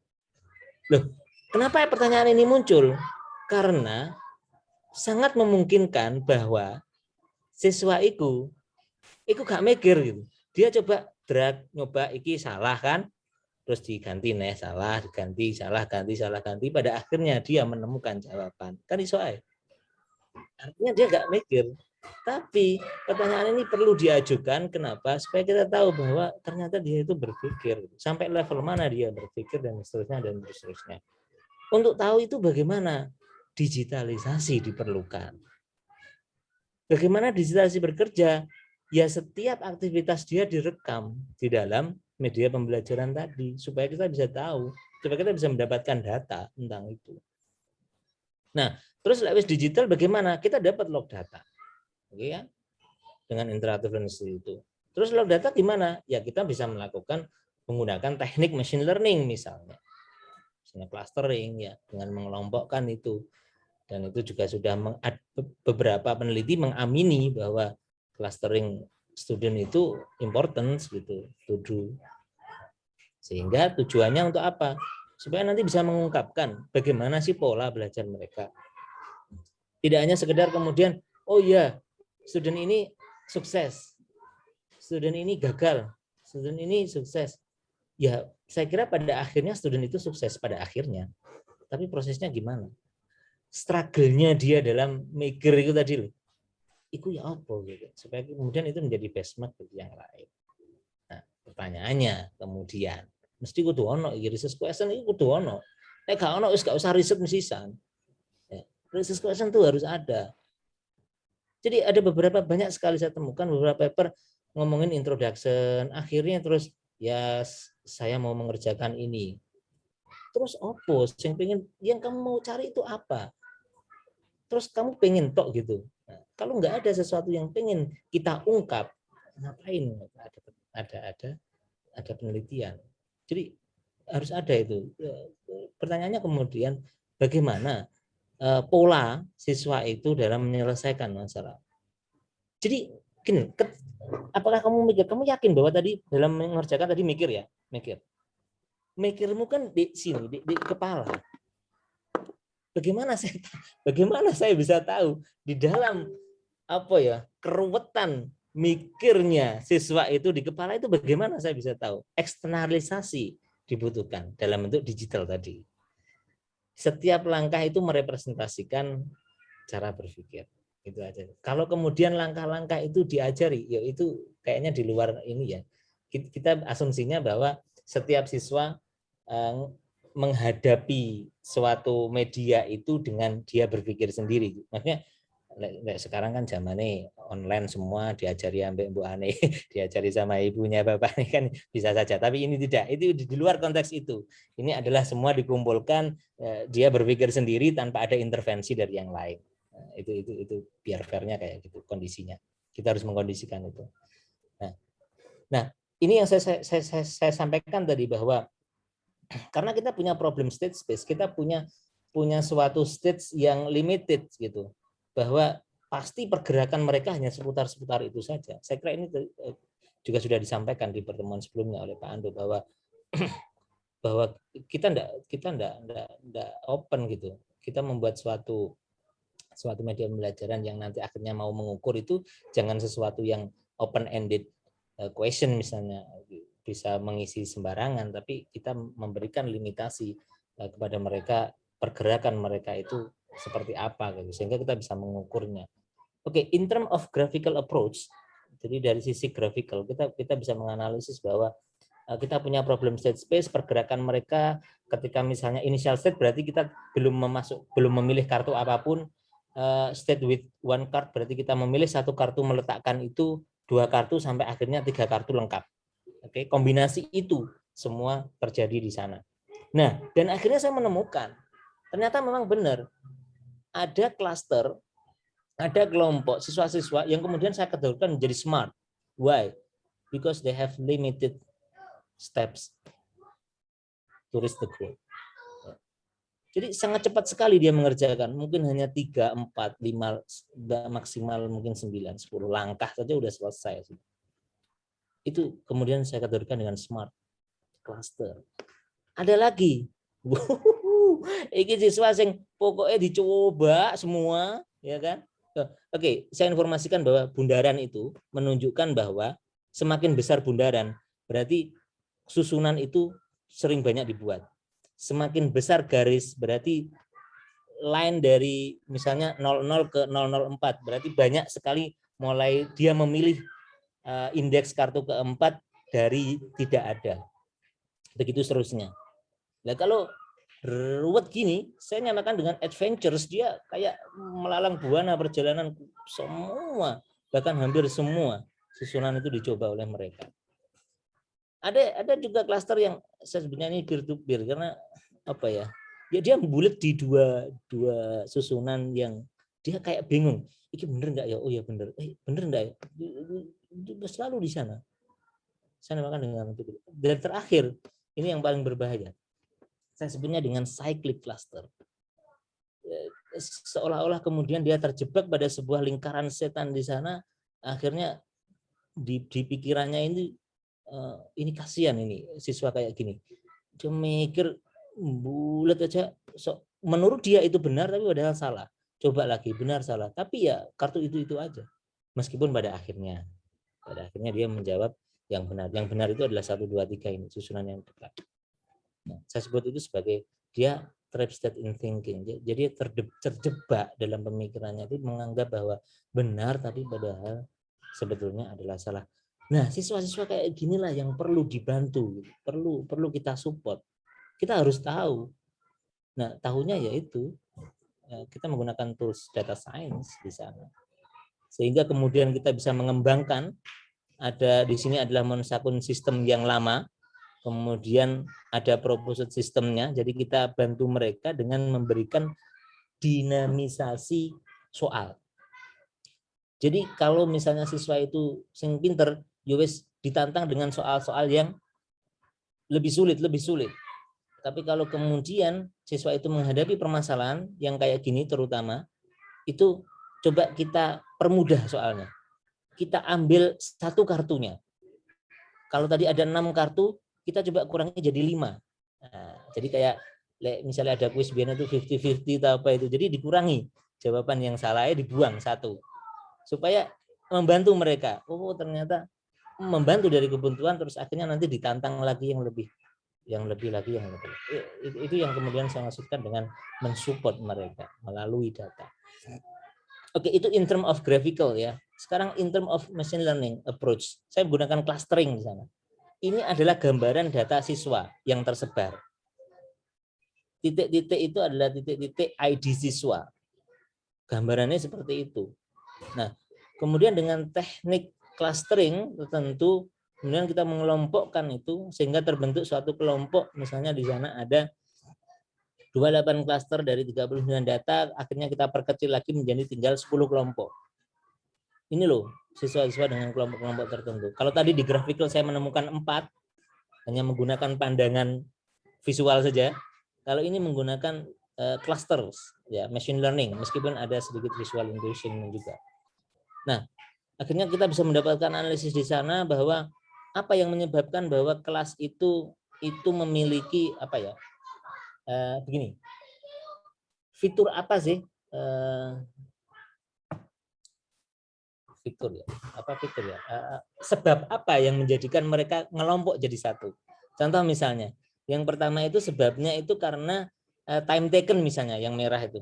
Loh, kenapa pertanyaan ini muncul? Karena sangat memungkinkan bahwa siswa itu gak mikir gitu. Dia coba drag nyoba iki salah kan, terus diganti nih salah, diganti salah, ganti, pada akhirnya dia menemukan jawaban. Kan iso ae. Artinya dia gak mikir. Tapi pertanyaan ini perlu diajukan, kenapa? Supaya kita tahu bahwa ternyata dia itu berpikir. Sampai level mana dia berpikir dan seterusnya dan seterusnya. Untuk tahu itu bagaimana digitalisasi diperlukan. Bagaimana digitalisasi bekerja? Ya setiap aktivitas dia direkam di dalam media pembelajaran tadi. Supaya kita bisa tahu, supaya kita bisa mendapatkan data tentang itu. Nah, terus lewat digital bagaimana? Kita dapat log data. Oke ya, dengan interaktif learning itu. Terus log data gimana? Ya kita bisa melakukan menggunakan teknik machine learning misalnya clustering ya, dengan mengelompokkan itu. Dan itu juga sudah beberapa peneliti mengamini bahwa clustering student itu important gitu, to do. Sehingga tujuannya untuk apa? Supaya nanti bisa mengungkapkan bagaimana sih pola belajar mereka. Tidak hanya sekedar kemudian, oh iya, student ini sukses, student ini gagal, student ini sukses. Ya, saya kira pada akhirnya student itu sukses pada akhirnya. Tapi prosesnya gimana? Struggle-nya dia dalam mikir itu tadi loh. Itu ya apa gitu. Supaya kemudian itu menjadi benchmark bagi yang lain. Nah, pertanyaannya kemudian, mesti kudu ono iki research question iki kudu ono. Nek gak ono wis gak usah riset mesisan. Ya, research question itu harus ada. Jadi ada banyak sekali saya temukan beberapa paper ngomongin introduction, akhirnya terus ya saya mau mengerjakan ini. Terus opos, yang kamu mau cari itu apa? Terus kamu pengen tok gitu. Nah, kalau nggak ada sesuatu yang pengen kita ungkap, ngapain? Ada penelitian. Jadi harus ada itu. Pertanyaannya kemudian bagaimana pola siswa itu dalam menyelesaikan masalah. Jadi gini, apakah kamu mikir? Kamu yakin bahwa tadi dalam mengerjakan tadi mikir ya? Mikirmu kan di sini, di kepala. Bagaimana saya bisa tahu di dalam apa ya keruwetan mikirnya siswa itu di kepala itu bagaimana saya bisa tahu? Eksternalisasi dibutuhkan dalam bentuk digital tadi. Setiap langkah itu merepresentasikan cara berpikir. Itu aja. Kalau kemudian langkah-langkah itu diajari, ya itu kayaknya di luar ini ya. Kita asumsinya bahwa setiap siswa menghadapi suatu media itu dengan dia berpikir sendiri. Maksudnya sekarang kan zamannya online semua diajari ambek Bu Ane, diajari sama ibunya bapaknya kan bisa saja. Tapi ini tidak, itu di luar konteks itu. Ini adalah semua dikumpulkan, dia berpikir sendiri tanpa ada intervensi dari yang lain. Itu biar fairnya kayak gitu kondisinya. Kita harus mengkondisikan itu. Nah, ini yang saya sampaikan tadi, bahwa karena kita punya problem state space, kita punya suatu state yang limited gitu, bahwa pasti pergerakan mereka hanya seputar itu saja. Saya kira ini juga sudah disampaikan di pertemuan sebelumnya oleh Pak Ando, bahwa kita enggak open gitu. Kita membuat suatu media pembelajaran yang nanti akhirnya mau mengukur itu jangan sesuatu yang open ended question misalnya, bisa mengisi sembarangan, tapi kita memberikan limitasi kepada mereka, pergerakan mereka itu seperti apa gitu, sehingga kita bisa mengukurnya. Oke, in term of graphical approach, jadi dari sisi graphical kita bisa menganalisis bahwa kita punya problem state space, pergerakan mereka ketika misalnya initial state berarti kita belum memilih kartu apapun, state with one card berarti kita memilih satu kartu, meletakkan itu 2 kartu sampai akhirnya 3 kartu lengkap. Oke, kombinasi itu semua terjadi di sana. Nah, dan akhirnya saya menemukan ternyata memang benar ada klaster, ada kelompok siswa-siswa yang kemudian saya kategorikan menjadi smart. Why? Because they have limited steps to reach the goal. Jadi sangat cepat sekali dia mengerjakan, mungkin hanya 3, 4, 5, maksimal mungkin 9, 10 langkah saja udah selesai. Itu kemudian saya kategorikan dengan smart cluster. Ada lagi, ini siswa yang pokoknya dicoba semua, ya kan? Oke, saya informasikan bahwa bundaran itu menunjukkan bahwa semakin besar bundaran, berarti susunan itu sering banyak dibuat. Semakin besar garis, berarti line dari misalnya 00 ke 004, berarti banyak sekali mulai dia memilih indeks kartu keempat dari tidak ada. Begitu seterusnya. Nah, kalau ruwet gini, saya nyamakan dengan adventures, dia kayak melalang buana perjalanan semua, bahkan hampir semua susunan itu dicoba oleh mereka. Ada juga klaster yang saya sebenarnya ini peer to peer, karena apa ya? Dia bulat di dua susunan yang dia kayak bingung. Ini bener enggak ya? Oh ya bener. Bener enggak ya? Selalu di sana. Saya namakan dengan itu. Dan terakhir, ini yang paling berbahaya. Saya sebutnya dengan cyclic cluster. Seolah-olah kemudian dia terjebak pada sebuah lingkaran setan di sana, akhirnya di pikirannya ini kasihan ini siswa kayak gini. Dia mikir bulat aja, menurut dia itu benar tapi padahal salah. Coba lagi, benar salah. Tapi ya kartu itu aja. Meskipun pada akhirnya dia menjawab yang benar. Yang benar itu adalah 1, 2, 3 ini susunan yang tepat. Nah, saya sebut itu sebagai dia trap state in thinking. Jadi terjebak dalam pemikirannya, itu menganggap bahwa benar tapi padahal sebetulnya adalah salah. Nah, siswa-siswa kayak ginilah yang perlu dibantu, perlu kita support. Kita harus tahu. Nah, tahunya yaitu kita menggunakan tools data science di sana. Sehingga kemudian kita bisa mengembangkan, ada di sini adalah Monsakun sistem yang lama, kemudian ada proposed sistemnya, jadi kita bantu mereka dengan memberikan dinamisasi soal. Jadi kalau misalnya siswa itu sing pinter, yowes ditantang dengan soal-soal yang lebih sulit. Tapi kalau kemudian siswa itu menghadapi permasalahan yang kayak gini terutama, itu coba kita permudah soalnya. Kita ambil 1 kartunya. Kalau tadi ada 6 kartu, kita coba kurangi jadi 5. Nah, jadi kayak misalnya ada kuis biasanya itu 50-50 atau apa itu. Jadi dikurangi. Jawaban yang salahnya dibuang 1. Supaya membantu mereka. Oh, ternyata membantu dari kebuntuan, terus akhirnya nanti ditantang lagi yang lebih. Itu yang kemudian saya maksudkan dengan mensupport mereka melalui data. Oke, itu in term of graphical ya. Sekarang in term of machine learning approach, saya menggunakan clustering di sana. Ini adalah gambaran data siswa yang tersebar. Titik-titik itu adalah titik-titik ID siswa. Gambarannya seperti itu. Nah, kemudian dengan teknik clustering tertentu, kemudian kita mengelompokkan itu sehingga terbentuk suatu kelompok. Misalnya di sana ada 28 klaster dari 39 data, akhirnya kita perkecil lagi menjadi tinggal 10 kelompok. ini loh siswa-siswa dengan kelompok-kelompok tertentu. Kalau tadi di graphical saya menemukan 4, hanya menggunakan pandangan visual saja. Kalau ini menggunakan clusters, ya machine learning, meskipun ada sedikit visual intuition juga. Nah, akhirnya kita bisa mendapatkan analisis di sana bahwa apa yang menyebabkan bahwa kelas itu memiliki apa ya? Begini. Fitur apa sih? Fitur ya. Apa fitur ya? Sebab apa yang menjadikan mereka ngelompok jadi satu? Contoh misalnya, yang pertama itu sebabnya itu karena time taken misalnya yang merah itu.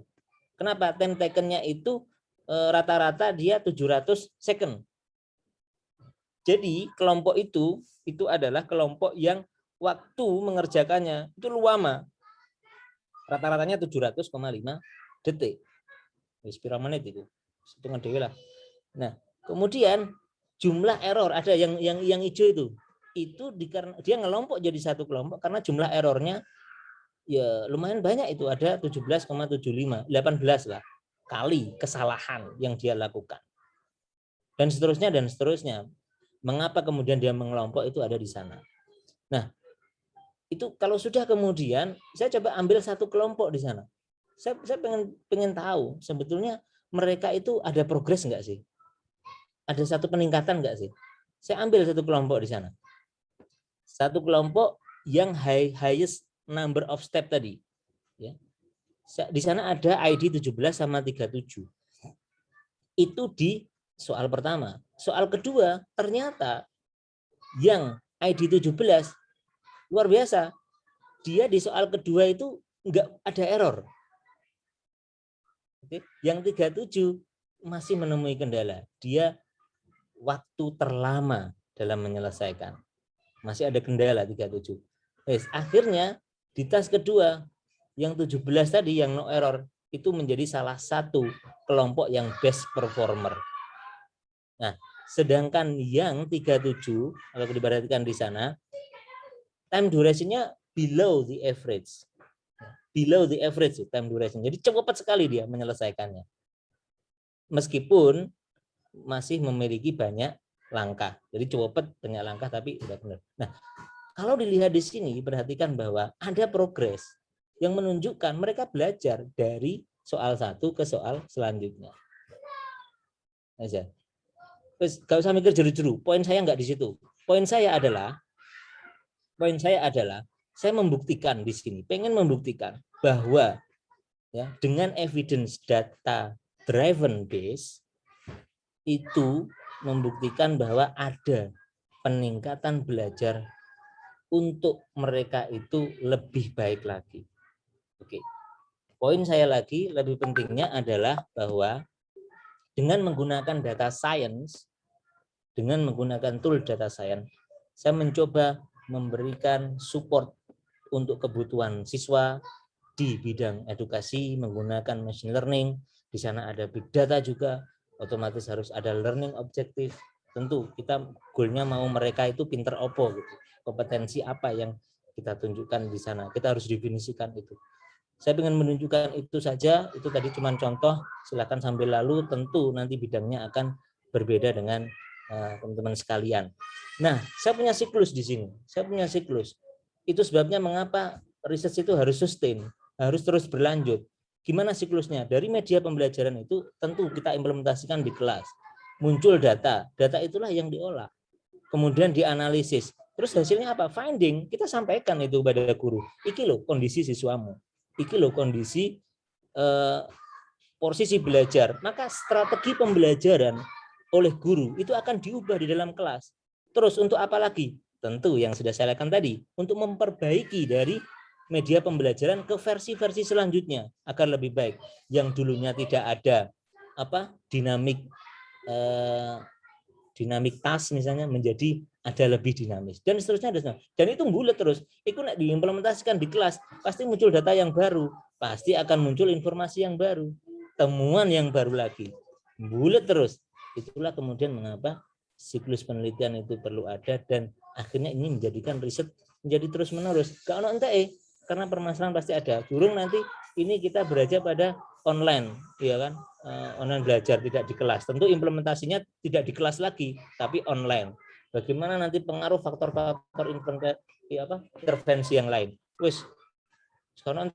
Kenapa? Time taken-nya itu rata-rata dia 700 second. Jadi kelompok itu adalah kelompok yang waktu mengerjakannya itu lama. Rata-ratanya 700,5 detik. Berapa menit itu? Hitungan dewe lah. Nah, kemudian jumlah error ada yang hijau itu dia ngelompok jadi satu kelompok karena jumlah errornya ya lumayan banyak, itu ada 17,75, 18 lah kali kesalahan yang dia lakukan. Dan seterusnya. Mengapa kemudian dia mengelompok itu ada di sana. Nah, itu kalau sudah kemudian saya coba ambil satu kelompok di sana. Saya pengen tahu sebetulnya mereka itu ada progres enggak sih? Ada satu peningkatan enggak sih? Saya ambil satu kelompok di sana. Satu kelompok yang highest number of step tadi, ya. Di sana ada ID 17 sama 37. Itu di soal pertama. Soal kedua, ternyata yang ID 17 luar biasa. Dia di soal kedua itu enggak ada error. Oke. Yang 37 masih menemui kendala. Dia waktu terlama dalam menyelesaikan. Masih ada kendala 37. Akhirnya di tas kedua yang 17 tadi yang no error itu menjadi salah satu kelompok yang best performer. Nah, sedangkan yang 37 kalau diperhatikan di sana time duration-nya below the average. Below the average time duration. Jadi cepat sekali dia menyelesaikannya. Meskipun masih memiliki banyak langkah. Jadi cepat banyak langkah tapi udah benar. Nah, kalau dilihat di sini perhatikan bahwa ada progres yang menunjukkan mereka belajar dari soal satu ke soal selanjutnya. Aja. Terus gak usah mikir jeru-jeru. Poin saya nggak di situ. Poin saya adalah saya membuktikan di sini, pengen membuktikan bahwa ya dengan evidence data driven base itu membuktikan bahwa ada peningkatan belajar untuk mereka itu lebih baik lagi. Oke. Poin saya lagi lebih pentingnya adalah bahwa dengan menggunakan data science, dengan menggunakan tool data science, saya mencoba memberikan support untuk kebutuhan siswa di bidang edukasi menggunakan machine learning. Di sana ada big data juga, otomatis harus ada learning objektif. Tentu kita goalnya mau mereka itu pinter opo gitu. Kompetensi apa yang kita tunjukkan di sana. Kita harus definisikan itu. Saya ingin menunjukkan itu saja, itu tadi cuma contoh, silakan sambil lalu, tentu nanti bidangnya akan berbeda dengan teman-teman sekalian. Nah, saya punya siklus di sini. Saya punya siklus. Itu sebabnya mengapa riset itu harus sustain, harus terus berlanjut. Gimana siklusnya? Dari media pembelajaran itu tentu kita implementasikan di kelas. Muncul data, data itulah yang diolah. Kemudian dianalisis. Terus hasilnya apa? Finding, kita sampaikan itu kepada guru. Iki loh kondisi siswamu. Iki loh kondisi posisi belajar. Maka strategi pembelajaran oleh guru itu akan diubah di dalam kelas. Terus untuk apa lagi? Tentu yang sudah saya lakukan tadi, untuk memperbaiki dari media pembelajaran ke versi-versi selanjutnya agar lebih baik. Yang dulunya tidak ada dinamik task misalnya menjadi ada lebih dinamis dan seterusnya. Dan itu bulat terus. Itu diimplementasikan di kelas, pasti muncul data yang baru, pasti akan muncul informasi yang baru, temuan yang baru lagi. Bulat terus. Itulah kemudian mengapa siklus penelitian itu perlu ada dan akhirnya ini menjadikan riset menjadi terus menerus. Gak ono ente karena permasalahan pasti ada. Durung nanti ini kita belajar pada online, ya kan, online belajar tidak di kelas. Tentu implementasinya tidak di kelas lagi, tapi online. Bagaimana nanti pengaruh faktor-faktor intervensi yang lain. Wis, sekarang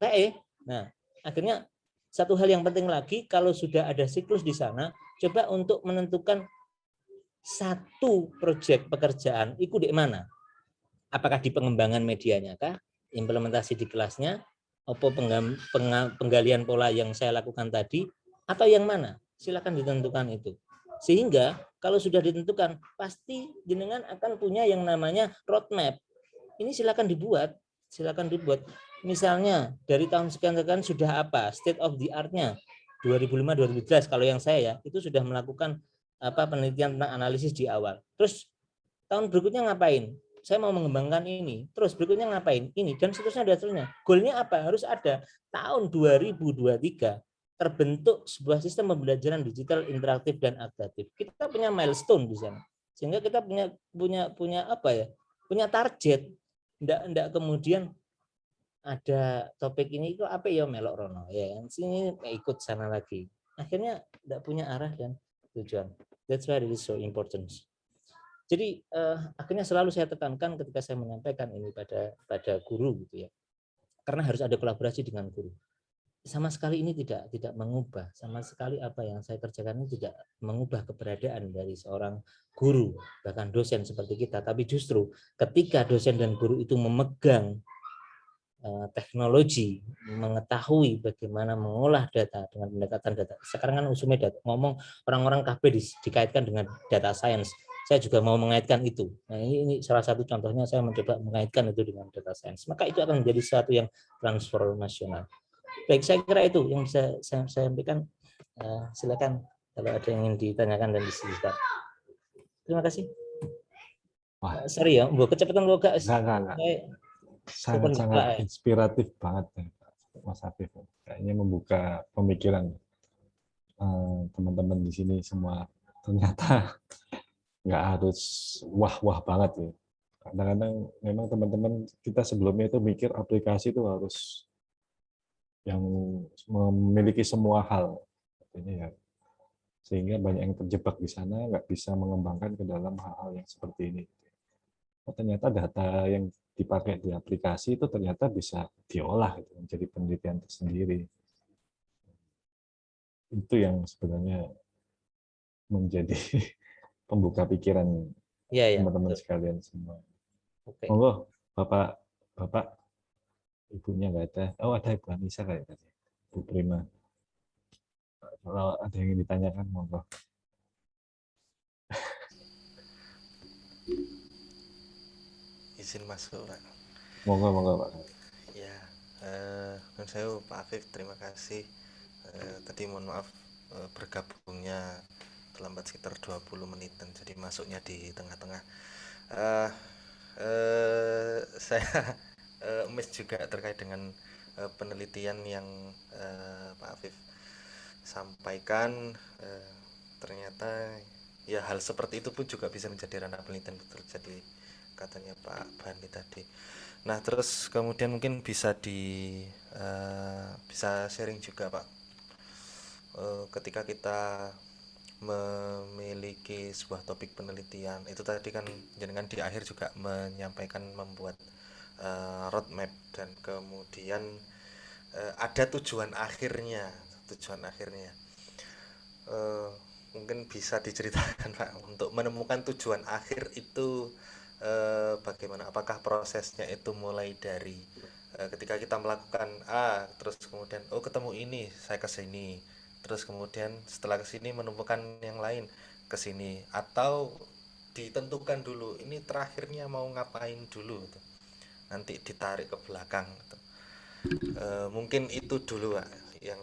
nah, akhirnya satu hal yang penting lagi, kalau sudah ada siklus di sana, coba untuk menentukan satu proyek pekerjaan ikut di mana. Apakah di pengembangan medianya kah, implementasi di kelasnya, apa penggalian pola yang saya lakukan tadi, atau yang mana? Silakan ditentukan itu. Sehingga kalau sudah ditentukan, pasti jenengan akan punya yang namanya roadmap. Ini silakan dibuat. Misalnya dari tahun sekian-sekian sudah apa? State of the art-nya 2005-2011 kalau yang saya ya, itu sudah melakukan penelitian tentang analisis di awal. Terus tahun berikutnya ngapain? Saya mau mengembangkan ini. Terus berikutnya ngapain? Ini dan seterusnya dan seterusnya. Goalnya apa? Harus ada tahun 2023 terbentuk sebuah sistem pembelajaran digital interaktif dan adaptif. Kita punya milestone di sana. Sehingga kita punya apa ya? Punya target. Ndak kemudian ada topik ini kok apa ya melok rono ya. Sini ikut sana lagi. Akhirnya ndak punya arah dan tujuan. That's why it is so important. Jadi akhirnya selalu saya tekankan ketika saya menyampaikan ini pada guru gitu ya. Karena harus ada kolaborasi dengan guru. Sama sekali ini tidak mengubah, sama sekali apa yang saya kerjakan ini tidak mengubah keberadaan dari seorang guru, bahkan dosen seperti kita. Tapi justru ketika dosen dan guru itu memegang teknologi, mengetahui bagaimana mengolah data dengan pendekatan data. Sekarang kan usumnya data, ngomong orang-orang KB dikaitkan dengan data science. Saya juga mau mengaitkan itu. Nah, ini salah satu contohnya saya mencoba mengaitkan itu dengan data science. Maka itu akan menjadi sesuatu yang transformasional. Baik, saya kira itu yang bisa saya sampaikan. Silakan kalau ada yang ingin ditanyakan dan disebutkan. Terima kasih. Wah. Sorry ya, kecepatan gak? Enggak. Sangat inspiratif banget Mas Afif. Kayaknya membuka pemikiran teman-teman di sini semua. Ternyata nggak harus wah-wah banget ya. Kadang-kadang memang teman-teman kita sebelumnya itu mikir aplikasi itu harus yang memiliki semua hal, artinya ya, sehingga banyak yang terjebak di sana, nggak bisa mengembangkan ke dalam hal-hal yang seperti ini. Oh, ternyata data yang dipakai di aplikasi itu ternyata bisa diolah gitu, menjadi penelitian tersendiri. Itu yang sebenarnya menjadi pembuka pikiran teman-teman sekalian semua. Oke. Monggo, Bapak, Ibunya nggak ada. Oh, ada Ibu Anissa kayak tadi. Bu Prima. Kalau ada yang ditanyakan, monggo. Izin masuk, Pak. Monggo, Pak. Ya, saya Pak Afif, terima kasih. Tadi mohon maaf bergabungnya terlambat sekitar 20 menitan, jadi masuknya di tengah-tengah. Saya emes juga terkait dengan penelitian yang Pak Afif sampaikan. Ternyata ya hal seperti itu pun juga bisa menjadi ranah penelitian, betul jadi katanya Pak Bani tadi. Nah, terus kemudian mungkin bisa bisa sharing juga Pak, ketika kita memiliki sebuah topik penelitian itu tadi kan jenengan di akhir juga menyampaikan membuat roadmap dan kemudian ada tujuan akhirnya. Mungkin bisa diceritakan Pak, untuk menemukan tujuan akhir itu bagaimana? Apakah prosesnya itu mulai dari ketika kita melakukan A, terus kemudian ketemu ini, saya ke sini, terus kemudian setelah ke sini menemukan yang lain ke sini, atau ditentukan dulu ini terakhirnya mau ngapain dulu gitu, nanti ditarik ke belakang gitu. Mungkin itu dulu Pak, yang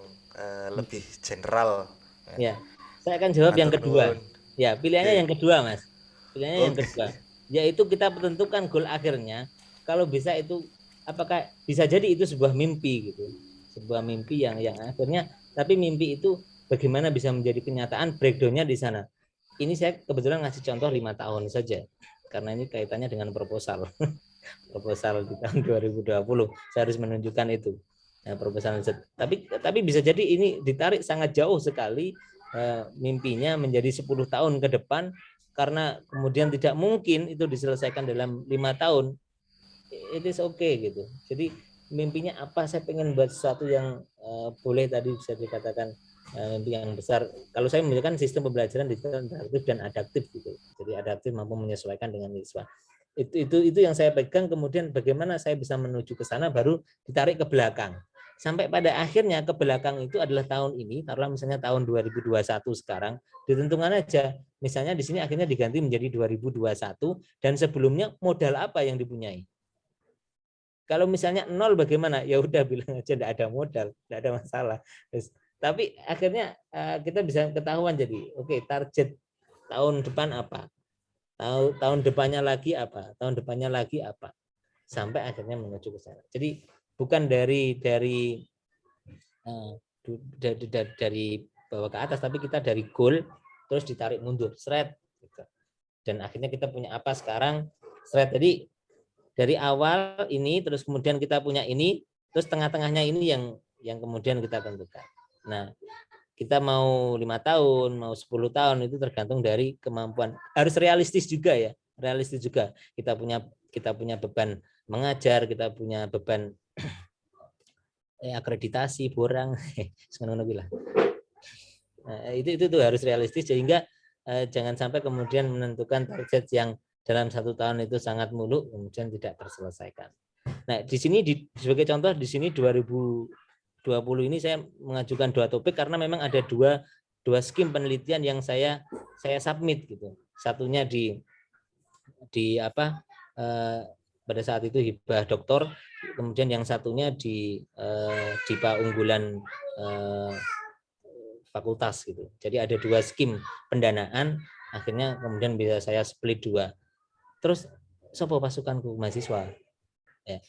lebih general ya. Saya akan jawab yang kedua. Ya, pilihannya yang kedua, Mas. Pilihannya yang kedua, yaitu kita tentukan goal akhirnya. Kalau bisa itu, apakah bisa jadi itu sebuah mimpi gitu, sebuah mimpi yang akhirnya, tapi mimpi itu bagaimana bisa menjadi kenyataan, breakdown-nya di sana. Ini saya kebetulan ngasih contoh 5 tahun saja, karena ini kaitannya dengan proposal. Proposal di tahun 2020, saya harus menunjukkan itu. Nah, proposal tapi bisa jadi ini ditarik sangat jauh sekali mimpinya menjadi 10 tahun ke depan, karena kemudian tidak mungkin itu diselesaikan dalam 5 tahun. It is okay gitu. Jadi mimpinya apa, saya pengen buat sesuatu yang boleh tadi bisa dikatakan mimpi yang besar. Kalau saya memiliki sistem pembelajaran digital interaktif dan adaptif gitu. Jadi adaptif mampu menyesuaikan dengan siswa. Itu yang saya pegang. Kemudian bagaimana saya bisa menuju ke sana, baru ditarik ke belakang. Sampai pada akhirnya ke belakang itu adalah tahun ini, taruhlah misalnya tahun 2021 sekarang, ditentukan aja. Misalnya di sini akhirnya diganti menjadi 2021 dan sebelumnya modal apa yang dipunyai. Kalau misalnya 0 bagaimana? Ya udah bilang aja tidak ada modal, tidak ada masalah. Tapi akhirnya kita bisa ketahuan jadi, oke, target tahun depan apa? Tahun depannya lagi apa? Tahun depannya lagi apa? Sampai akhirnya menuju ke sana. Jadi bukan dari bawah ke atas, tapi kita dari goal terus ditarik mundur, seret. Dan akhirnya kita punya apa sekarang? Seret. Jadi dari awal ini, terus kemudian kita punya ini, terus tengah-tengahnya ini yang kemudian kita tentukan. Nah, kita mau 5 tahun, mau 10 tahun itu tergantung dari kemampuan. Harus realistis juga ya, realistis juga. Kita punya beban mengajar, kita punya beban akreditasi, borang, nah, itu harus realistis sehingga jangan sampai kemudian menentukan target yang dalam 1 tahun itu sangat muluk kemudian tidak terselesaikan. Nah, di sini sebagai contoh di sini 2020 ini saya mengajukan 2 topik karena memang ada dua skim penelitian yang saya submit gitu. Satunya di pada saat itu hibah doktor, kemudian yang satunya di DIPA unggulan fakultas gitu. Jadi ada 2 skim pendanaan, akhirnya kemudian bisa saya split 2. Terus sopo pasukanku mahasiswa. Ya.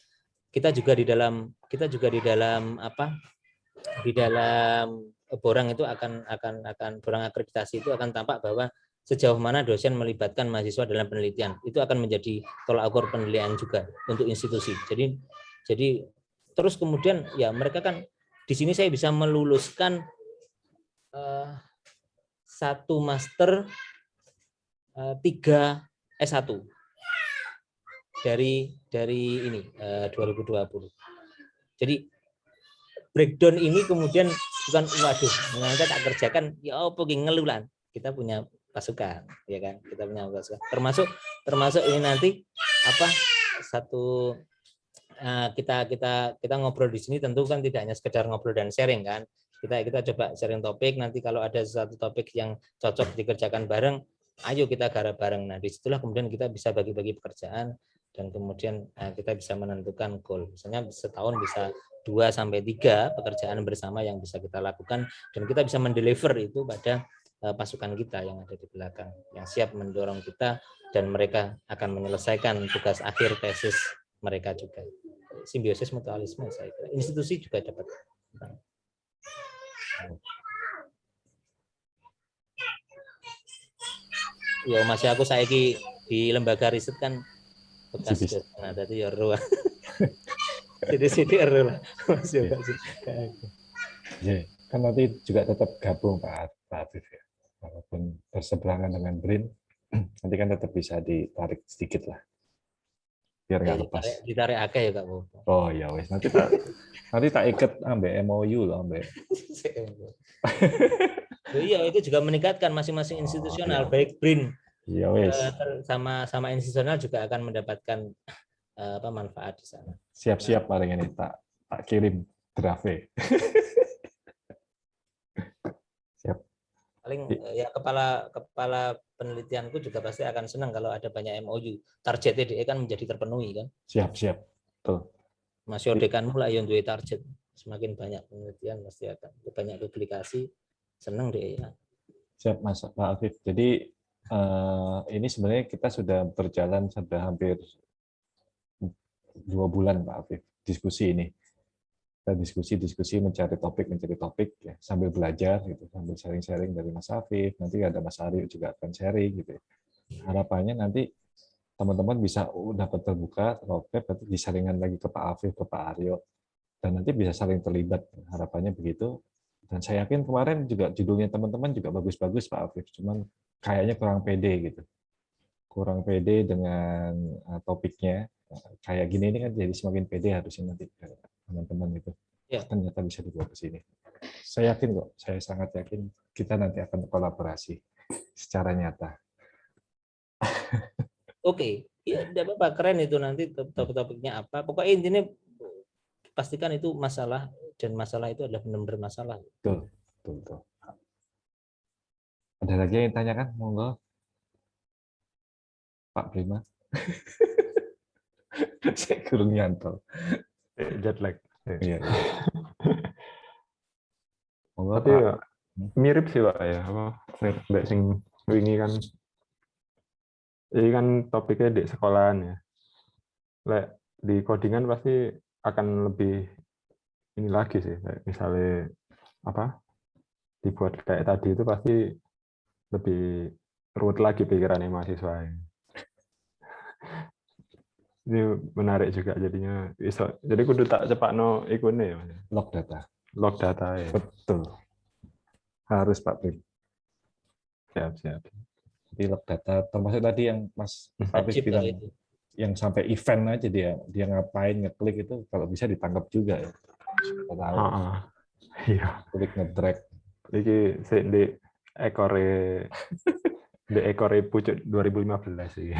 Kita juga di dalam borang itu akan borang akreditasi itu akan tampak bahwa sejauh mana dosen melibatkan mahasiswa dalam penelitian. Itu akan menjadi tolak ukur penilaian juga untuk institusi. Jadi terus kemudian ya mereka kan di sini saya bisa meluluskan 1 master 3 S1 dari ini 2020. Jadi breakdown ini kemudian bukan waduh, mengangkat tak kerjakan ya apa ngelulan. Kita punya pasukan, ya kan? Kita punya pasukan. Termasuk ini nanti kita ngobrol di sini tentu kan tidak hanya sekedar ngobrol dan sharing kan. Kita coba sharing topik, nanti kalau ada satu topik yang cocok dikerjakan bareng, ayo kita garap bareng. Nah, disitulah kemudian kita bisa bagi-bagi pekerjaan dan kemudian kita bisa menentukan goal. Misalnya setahun bisa 2-3 pekerjaan bersama yang bisa kita lakukan dan kita bisa mendeliver itu pada pasukan kita yang ada di belakang yang siap mendorong kita dan mereka akan menyelesaikan tugas akhir tesis mereka juga. Simbiosis mutualisme saya kira. Institusi juga dapat. Ya masih aku saiki di lembaga riset kan bekas nah tadi ya ero. Jadi ero lah. Masih ya, kan nanti juga tetap gabung Pak Afif ya. Walaupun berseberangan dengan BRIN, nanti kan tetap bisa ditarik sedikit lah. Biar nggak lepas. Ditarik akeh ya Kak. Oh ya wes, nanti tak ikat ambek MOU loh ambek. Iya, itu juga meningkatkan masing-masing institusional, baik BRIN ya wes. sama institusional juga akan mendapatkan manfaat di sana. Siap-siap paling ini tak kirim draft. Siap. Paling ya kepala penelitianku juga pasti akan senang kalau ada banyak MOU. Target DE kan menjadi terpenuhi kan. Siap. Betul. Masih dekanmu lah yang duwe target. Semakin banyak penelitian pasti akan banyak publikasi. Senang deh ya. Siap Mas Pak Afif. Jadi ini sebenarnya kita sudah berjalan sudah hampir 2 bulan Pak Afif diskusi ini. Kita diskusi mencari topik ya, sambil belajar gitu, sambil sharing dari Mas Afif. Nanti ada Mas Aryo juga akan sharing gitu. Harapannya nanti teman-teman bisa dapat terbuka roadmap, nanti disaringan lagi ke Pak Afif, ke Pak Aryo. dan nanti bisa saling terlibat, harapannya begitu. Dan saya yakin kemarin juga judulnya teman-teman juga bagus-bagus Pak Afif, cuman kayaknya kurang pede gitu, kurang pede dengan topiknya. Kayak gini ini kan jadi semakin pede harusnya nanti teman-teman itu ternyata bisa dibawa ke sini. Saya yakin kok, saya sangat yakin kita nanti akan kolaborasi secara nyata. Oke, ya tidak apa-apa, keren itu nanti topik-topiknya apa. Pokoknya intinya pastikan itu masalah, dan masalah itu adalah benar-benar masalah. Betul, betul. Ada lagi yang tanyakan? Monggo. Pak Prima. Saya kurang nyantol. Jet lag. Iya. Monggo, Tapi Pak. ya, mirip sih Pak ya, apa mbak sing wingi kan. Ini kan topiknya di sekolahan ya. Lek di codingan pasti akan lebih ini lagi sih, kayak misalnya apa dibuat kayak tadi itu pasti lebih ruwet lagi pikirannya mahasiswa. Ini menarik juga jadinya. Jadi kudu tak cepakno ikune ya. Log data. Log data ya. Betul. Harus Pak Prim. Siap. Di log data termasuk tadi yang Mas Afif bilang itu. yang sampai event aja dia ngapain ngeklik itu kalau bisa ditangkap juga ya. Tahu. Iya. Klik ngedrag. Iki sik di ekore pucuk 2015 sih.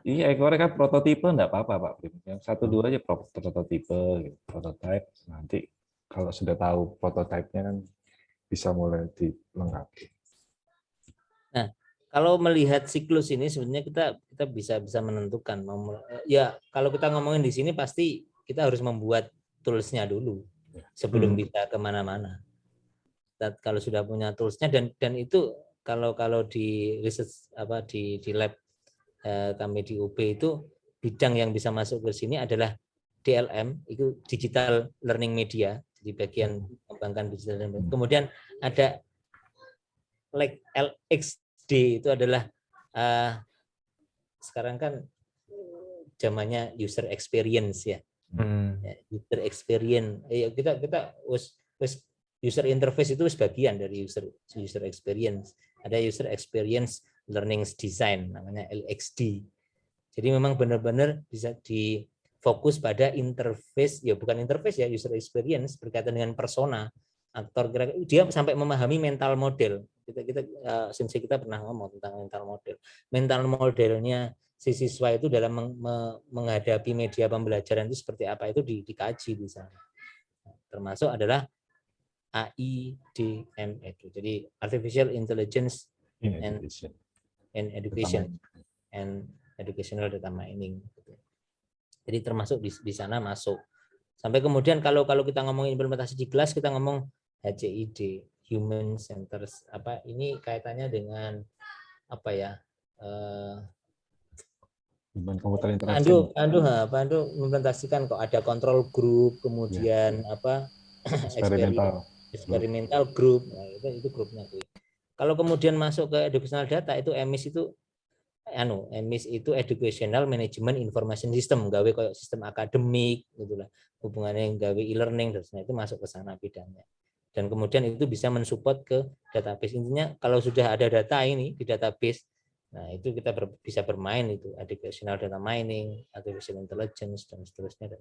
Iya, ekornya kan prototipe enggak apa-apa Pak Prim. Yang 1-2 aja prototipe, gitu. Prototype. Nanti kalau sudah tahu prototipenya kan bisa mulai dilengkapi. Nah, kalau melihat siklus ini sebenarnya kita bisa menentukan. Ya, kalau kita ngomongin di sini pasti kita harus membuat toolsnya dulu sebelum bisa kemana-mana. Kalau sudah punya toolsnya dan itu kalau di research di lab kami di UB itu bidang yang bisa masuk ke sini adalah DLM, itu digital learning media, jadi bagian mengembangkan digital learning. Kemudian ada LXD, itu adalah sekarang kan zamannya user experience ya. User experience. Kita user interface itu bagian dari user experience. Ada user experience learning design, namanya LXD. Jadi memang benar-benar bisa difokus pada interface, ya bukan interface ya, user experience berkaitan dengan persona aktor, dia sampai memahami mental model. Kita pernah ngomong tentang mental model. Mental modelnya si siswa itu dalam menghadapi media pembelajaran itu seperti apa, itu dikaji di sana. Termasuk adalah AIDM itu. Jadi Artificial Intelligence and Education and Educational Data Mining. Jadi termasuk di sana masuk. Sampai kemudian kalau kita ngomongin implementasi di kelas, kita ngomong HCID, Human Centers. Ini kaitannya dengan apa ya? Komputer interaksi. Pandu implementasikan kok ada control group, kemudian eksperimental group. Nah, itu grupnya tuh. Kalau kemudian masuk ke educational data, itu EMIS itu Educational Management Information System, gawe kayak sistem akademik gitulah, hubungannya yang gawe e-learning dan itu masuk ke sana bidangnya. Dan kemudian itu bisa mensupport ke database. Intinya kalau sudah ada data ini di database, nah itu kita bisa bermain itu educational data mining, artificial intelligence dan seterusnya.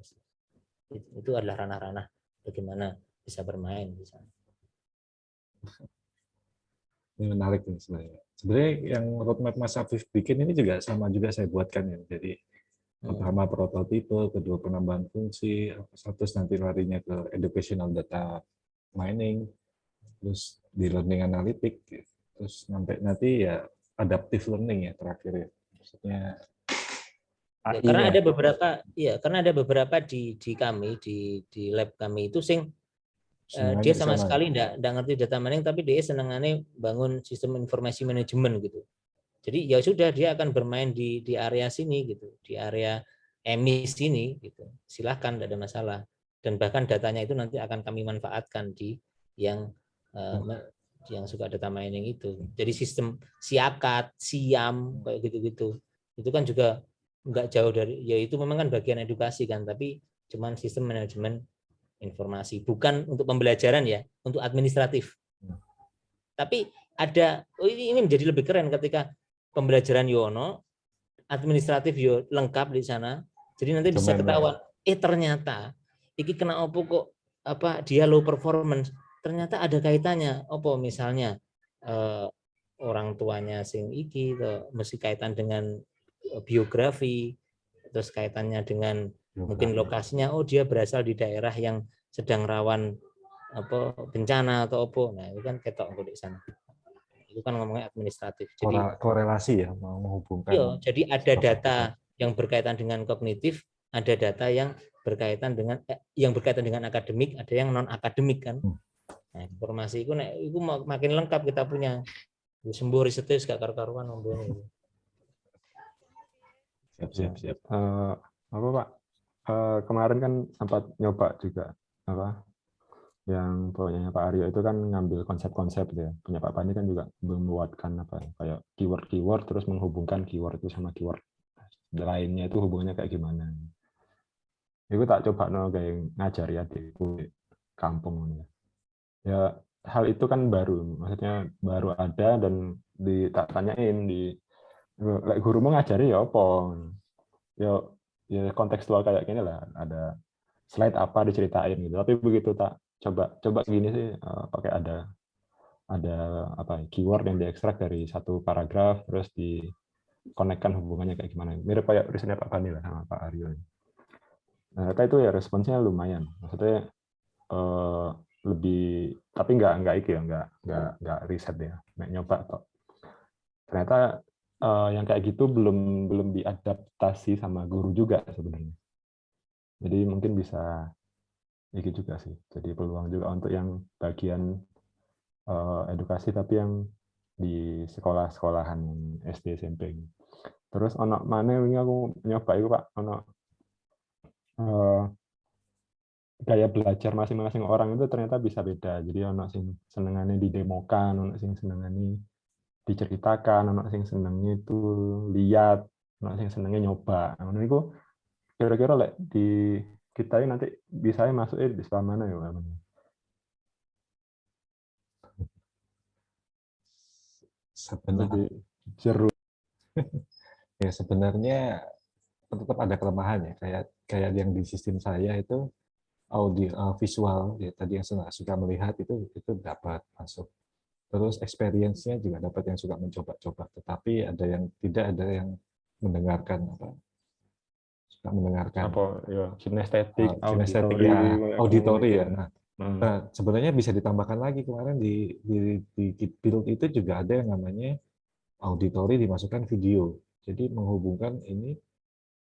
Itu adalah ranah-ranah bagaimana bisa bermain di sana. Ini menarik nih sebenarnya. Sebenarnya yang roadmap Mas Afif bikin ini juga sama juga saya buatkan ya. Jadi pertama prototipe, kedua penambahan fungsi, terus nanti larinya ke educational data mining, terus di learning analytic, terus sampai nanti ya adaptive learning ya terakhir ya. Maksudnya AI karena ada beberapa di kami di lab kami itu dia sama sekali enggak ngerti data mining, tapi dia senangannya bangun sistem informasi manajemen gitu. Jadi ya sudah, dia akan bermain di area sini gitu, di area EMIS sini gitu. Silahkan, tidak ada masalah. Dan bahkan datanya itu nanti akan kami manfaatkan di yang suka data mining itu. Jadi sistem SIACAT, SIAM kayak gitu-gitu. Itu kan juga enggak jauh dari, ya itu memang kan bagian edukasi kan, tapi cuman sistem manajemen informasi, bukan untuk pembelajaran ya, untuk administratif. Tapi ada, ini menjadi lebih keren ketika pembelajaran Yono, administratif yo lengkap di sana. Jadi nanti bisa ketahuan, ternyata iki kena opo kok apa dia low performance. Ternyata ada kaitannya opo misalnya orang tuanya sing iki mesti kaitan dengan biografi, terus kaitannya dengan mungkin lokasinya, oh dia berasal di daerah yang sedang rawan apa bencana atau apa. Nah, itu kan ketok di sana. Itu kan ngomongnya administratif. Jadi korelasi ya, mau menghubungkan. Iya, jadi ada data yang berkaitan dengan kognitif, ada data yang berkaitan dengan akademik, ada yang non akademik kan. Nah, informasi itu makin lengkap kita punya. Sembuh risetnya gak karu-karuan ngomongnya. Siap. Apa Pak? Kemarin kan sempat nyoba juga apa? Yang punyanya Pak Aryo itu kan ngambil konsep-konsep ya. Punya Pak Pani kan juga membuatkan apa kayak keyword terus menghubungkan keyword itu sama keyword lainnya itu hubungannya kayak gimana. Itu tak coba kayak ngajari adikku di kampung ya. Ya hal itu kan baru, maksudnya baru ada dan tak tanyain guru mau ngajari ya apa. Ya kontekstual kayak gini lah, ada slide apa diceritain gitu. Tapi begitu tak coba gini sih pakai ada apa keyword yang diekstrak dari satu paragraf terus dikonekkan hubungannya kayak gimana. Mirip kayak risetnya Pak Pani lah sama Pak Aryo. Nah, itu ya responsnya lumayan. Maksudnya lebih, tapi nggak riset ya, nyoba kok. Ternyata yang kayak gitu belum diadaptasi sama guru juga sebenarnya. Jadi mungkin bisa ini juga sih. Jadi peluang juga untuk yang bagian edukasi tapi yang di sekolah-sekolahan SD SMP. Terus ono mana ini aku nyoba itu Pak, ono gaya belajar masing-masing orang itu ternyata bisa beda. Jadi ono sing senengannya didemokan, ono sing senengannya diceritakan, ono sing senengnya itu lihat, ono sing senengnya nyoba. Nah, itu kira-kira di kita ini nanti bisa masuknya di sebelah mana ya Pak? Sebenarnya jeru. Ya sebenarnya tetap ada kelemahan ya, kayak yang di sistem saya itu audio visual ya, tadi yang suka melihat itu dapat masuk, terus experience-nya juga dapat yang suka mencoba-coba, tetapi ada yang tidak, ada yang mendengarkan suka mendengarkan apa ya kinestetik, auditori ya. Nah, sebenarnya bisa ditambahkan lagi, kemarin di build itu juga ada yang namanya auditori dimasukkan video, jadi menghubungkan ini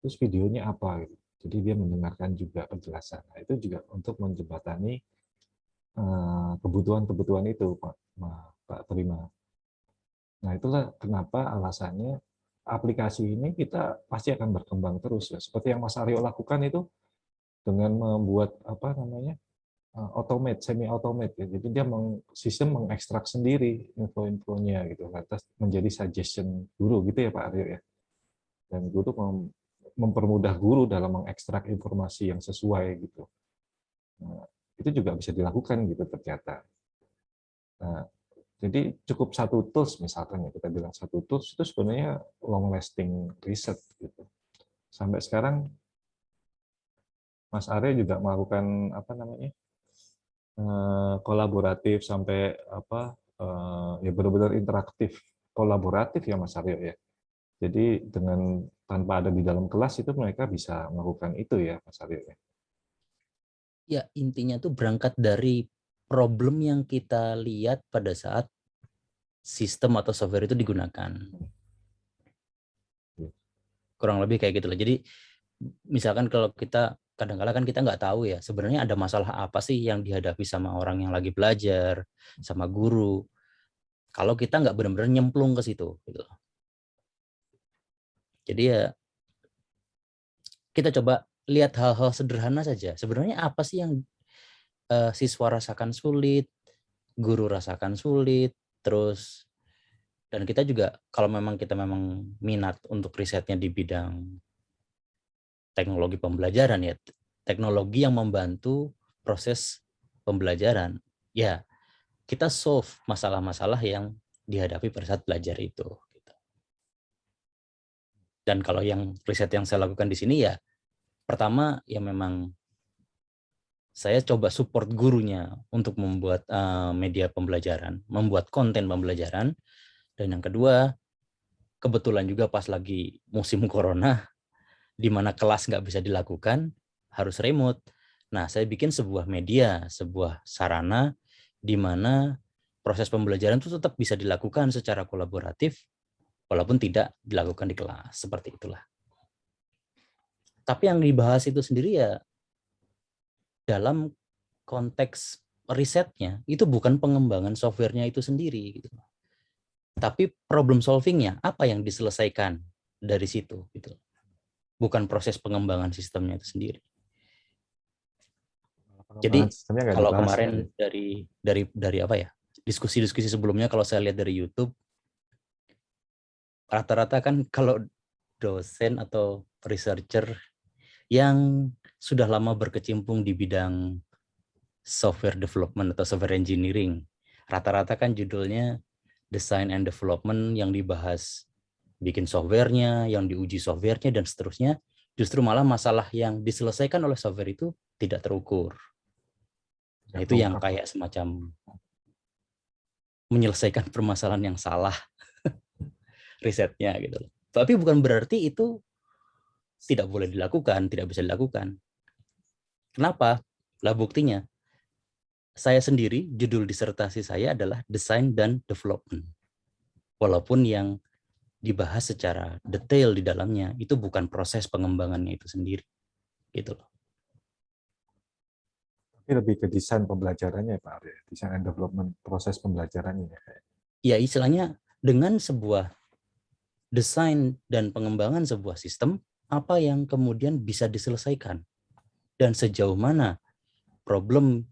terus videonya apa gitu. Jadi dia mendengarkan juga penjelasan. Nah, itu juga untuk menjembatani kebutuhan-kebutuhan itu, Pak Prima. Nah, itulah kenapa alasannya aplikasi ini kita pasti akan berkembang terus ya. Seperti yang Mas Aryo lakukan itu dengan membuat apa namanya semi automate ya. Jadi dia sistem mengekstrak sendiri info-infonya gitu, lantas menjadi suggestion guru gitu ya Pak Aryo ya. Dan guru mempermudah guru dalam mengekstrak informasi yang sesuai gitu. Nah, itu juga bisa dilakukan gitu ternyata. Nah, jadi cukup satu tools misalkan ya, kita bilang satu tools itu sebenarnya long lasting riset gitu. Sampai sekarang Mas Arya juga melakukan apa namanya kolaboratif sampai apa ya benar-benar interaktif kolaboratif ya Mas Arya ya. Jadi dengan tanpa ada di dalam kelas itu mereka bisa melakukan itu ya Mas Aryo ya. Ya intinya tuh berangkat dari problem yang kita lihat pada saat sistem atau software itu digunakan. Kurang lebih kayak gitu lah. Jadi misalkan kalau kita kadang-kadang kan kita nggak tahu ya sebenarnya ada masalah apa sih yang dihadapi sama orang yang lagi belajar, sama guru. Kalau kita nggak benar-benar nyemplung ke situ gitu. Jadi ya kita coba lihat hal-hal sederhana saja. Sebenarnya apa sih yang siswa rasakan sulit, guru rasakan sulit, terus dan kita juga kalau memang kita minat untuk risetnya di bidang teknologi pembelajaran ya, teknologi yang membantu proses pembelajaran. Ya, kita solve masalah-masalah yang dihadapi pada saat belajar itu. Dan kalau yang riset yang saya lakukan di sini ya, pertama ya memang saya coba support gurunya untuk membuat media pembelajaran, membuat konten pembelajaran. Dan yang kedua, kebetulan juga pas lagi musim corona, di mana kelas nggak bisa dilakukan, harus remote. Nah, saya bikin sebuah media, sebuah sarana di mana proses pembelajaran itu tetap bisa dilakukan secara kolaboratif, walaupun tidak dilakukan di kelas. Seperti itulah. Tapi yang dibahas itu sendiri ya, dalam konteks risetnya, itu bukan pengembangan softwarenya itu sendiri. Gitu. Tapi problem solvingnya, apa yang diselesaikan dari situ. Gitu. Bukan proses pengembangan sistemnya itu sendiri. Jadi kalau kemarin dari apa ya, diskusi-diskusi sebelumnya kalau saya lihat dari YouTube, rata-rata kan kalau dosen atau researcher yang sudah lama berkecimpung di bidang software development atau software engineering, rata-rata kan judulnya design and development, yang dibahas bikin softwarenya, yang diuji softwarenya dan seterusnya. Justru malah masalah yang diselesaikan oleh software itu tidak terukur. Nah, itu yang kayak semacam menyelesaikan permasalahan yang salah risetnya gitu. Tapi bukan berarti itu tidak boleh dilakukan, tidak bisa dilakukan. Kenapa? Lah buktinya, saya sendiri judul disertasi saya adalah Design dan Development. Walaupun yang dibahas secara detail di dalamnya itu bukan proses pengembangannya itu sendiri. Gitu loh. Lebih ke desain pembelajarannya Pak Arya, desain and development, proses pembelajarannya. Ya istilahnya dengan sebuah desain dan pengembangan sebuah sistem, apa yang kemudian bisa diselesaikan dan sejauh mana problem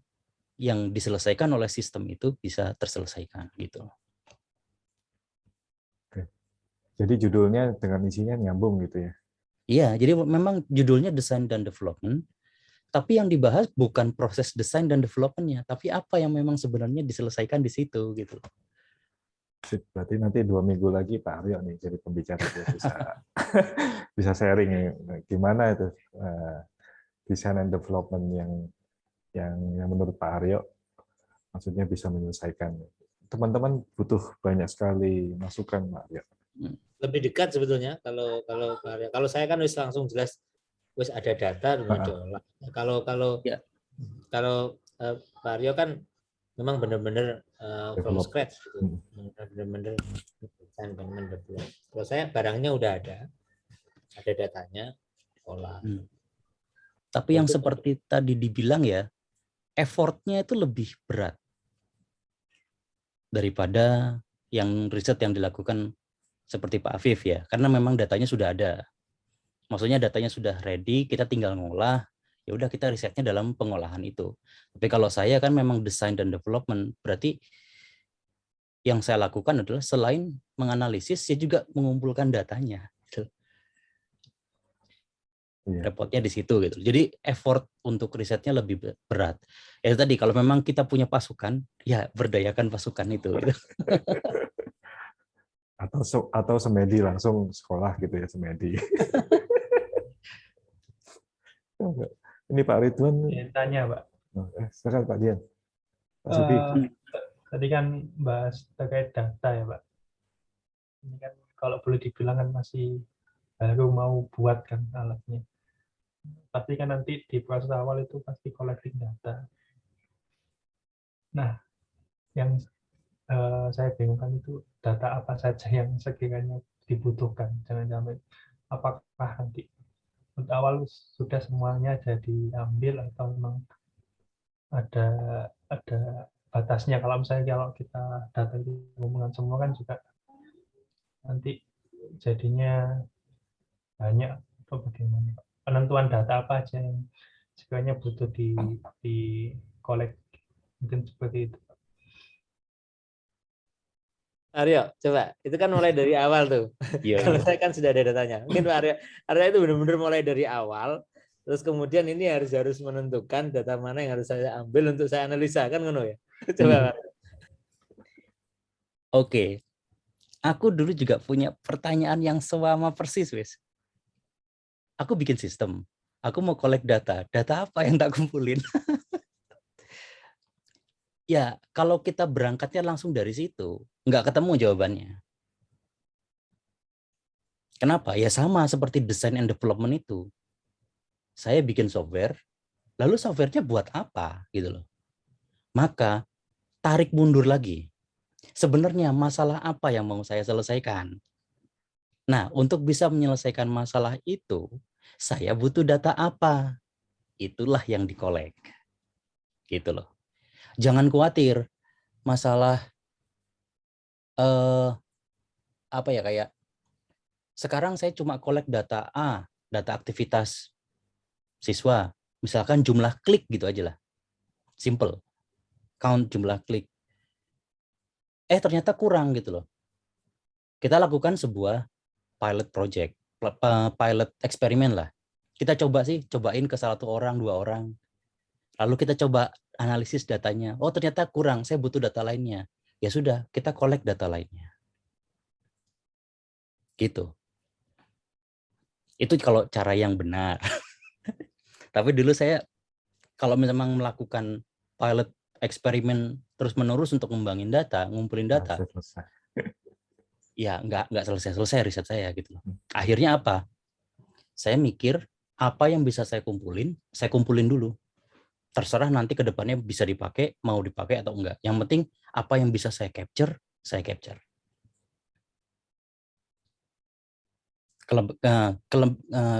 yang diselesaikan oleh sistem itu bisa terselesaikan gitu. Oke. Jadi judulnya dengan isinya nyambung gitu ya? Iya, jadi memang judulnya desain dan development. Tapi yang dibahas bukan proses desain dan development-nya, tapi apa yang memang sebenarnya diselesaikan di situ gitu. Berarti nanti 2 minggu lagi Pak Aryo nih jadi pembicara bisa bisa sharing gimana itu design and development yang menurut Pak Aryo maksudnya bisa menyelesaikan. Teman-teman butuh banyak sekali masukan Pak Aryo. Lebih dekat sebetulnya kalau saya kan langsung jelas wis ada data diolah. Kalau Pak Aryo kan memang benar-benar from scratch gitu. Benar-benar desain dan develop. Kalau saya barangnya udah ada datanya, olah. Tapi yang seperti tadi dibilang ya, effortnya itu lebih berat daripada yang riset yang dilakukan seperti Pak Afif ya, karena memang datanya sudah ada. Maksudnya datanya sudah ready, kita tinggal ngolah, ya udah kita risetnya dalam pengolahan itu. Tapi kalau saya kan memang design dan development, berarti yang saya lakukan adalah selain menganalisis, saya juga mengumpulkan datanya. Gitu. Repotnya di situ gitu. Jadi effort untuk risetnya lebih berat. Ya tadi kalau memang kita punya pasukan, ya berdayakan pasukan itu. Gitu. Atau semedi langsung sekolah gitu ya, semedi. Ini Pak Ridwan. Tanya Pak. Silakan Pak Dian. Pak Subi. Tadi kan bahas terkait data ya Pak. Ini kan kalau boleh dibilang kan masih baru mau buat kan alatnya. Pasti kan nanti di proses awal itu pasti collecting data. Nah, yang saya bingungkan itu data apa saja yang sekiranya dibutuhkan. Jangan sampai apakah nanti awal sudah semuanya ada diambil atau memang ada batasnya. Kalau misalnya kita data dikumpulkan semua kan juga nanti jadinya banyak atau bagaimana. Penentuan data apa aja yang sekiranya butuh di collect, mungkin seperti itu. Aryo, coba. Itu kan mulai dari awal tuh. Yeah. Kalau saya kan sudah ada datanya. Mungkin Pak Aryo itu benar-benar mulai dari awal, Terus kemudian ini harus menentukan data mana yang harus saya ambil untuk saya analisa, kan ngono ya. Coba Pak. Oke. Aku dulu juga punya pertanyaan yang sama persis, wes. Aku bikin sistem. Aku mau collect data. Data apa yang tak kumpulin? Ya, kalau kita berangkatnya langsung dari situ, nggak ketemu jawabannya. Kenapa? Ya sama seperti design and development itu. Saya bikin software, lalu softwarenya buat apa? Gitu loh. Maka, tarik mundur lagi. Sebenarnya masalah apa yang mau saya selesaikan? Nah, untuk bisa menyelesaikan masalah itu, saya butuh data apa? Itulah yang dikolek. Gitu loh. Jangan khawatir, masalah apa ya, kayak sekarang saya cuma kolek data A, data aktivitas siswa, misalkan jumlah klik gitu aja lah. Simple. Count jumlah klik. Ternyata kurang gitu loh. Kita lakukan sebuah pilot project, pilot eksperimen lah. Kita cobain ke 1 orang, 2 orang. Lalu kita coba analisis datanya. Oh, ternyata kurang, saya butuh data lainnya. Ya sudah, kita collect data lainnya. Gitu. Itu kalau cara yang benar. Tapi dulu saya kalau memang melakukan pilot eksperimen terus-menerus untuk ngembangin data, ngumpulin data, ya nggak selesai riset saya gitu loh. Akhirnya apa? Saya mikir apa yang bisa saya kumpulin dulu. Terserah nanti ke depannya bisa dipakai, mau dipakai atau enggak. Yang penting apa yang bisa saya capture, saya capture.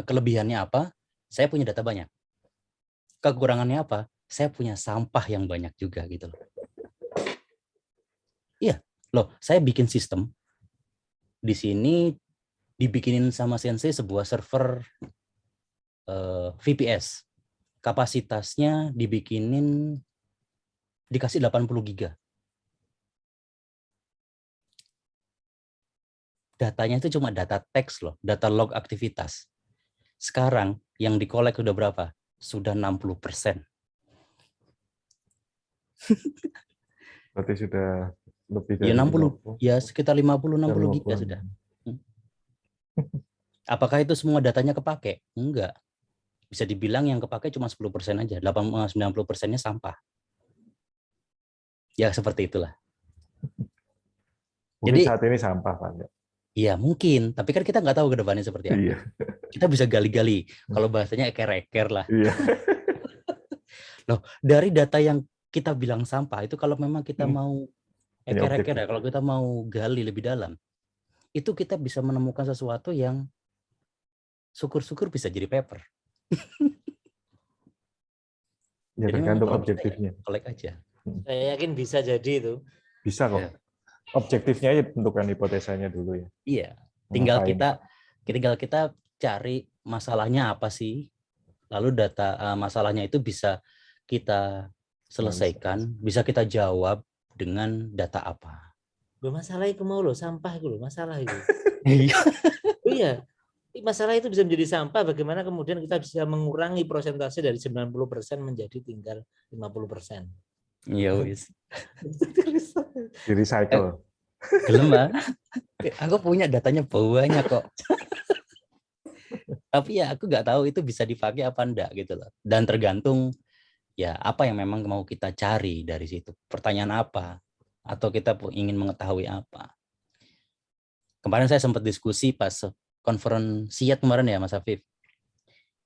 Kelebihannya apa? Saya punya data banyak. Kekurangannya apa? Saya punya sampah yang banyak juga gitu loh. Iya, loh, saya bikin sistem di sini dibikinin sama Sensei sebuah server VPS. Kapasitasnya dikasih 80 giga. Datanya itu cuma data teks loh, data log aktivitas. Sekarang yang dikolek udah berapa? Sudah 60%. Berarti sudah lebih dari Ya 60, ya sekitar 50-60 giga sudah. Apakah itu semua datanya kepake? Enggak. Bisa dibilang yang kepake cuma 10% aja, 90%-nya sampah. Ya seperti itulah. Mungkin Jadi saat ini sampah, Pak. iya mungkin, tapi kan kita nggak tahu ke depannya seperti apa. Iya. Kita bisa gali-gali, kalau bahasanya eker-eker lah. Iya. Loh, dari data yang kita bilang sampah itu kalau memang kita mau eker-eker ya, kalau kita mau gali lebih dalam, itu kita bisa menemukan sesuatu yang syukur-syukur bisa jadi paper. Ya, Jadi tergantung objektifnya. Kolek aja. Saya yakin bisa jadi itu. Bisa kok. Ya. Objektifnya aja tentukan hipotesanya dulu ya. Iya. Tinggal Ngapain? kita cari masalahnya apa sih. Lalu data masalahnya itu bisa kita selesaikan, bisa kita jawab dengan data apa. Loh, masalah itu mau loh, sampah itu loh, masalah itu. Iya. Iya. Masalah itu bisa menjadi sampah, bagaimana kemudian kita bisa mengurangi persentase dari 90% menjadi tinggal 50%. Iya wis. Di recycle. Gelem ah. Aku punya datanya banyak kok. Tapi ya aku nggak tahu itu bisa dipakai apa enggak gitu loh. Dan tergantung ya apa yang memang mau kita cari dari situ. Pertanyaan apa? Atau kita ingin mengetahui apa. Kemarin saya sempat diskusi pas konferensiat kemarin ya Mas Afif.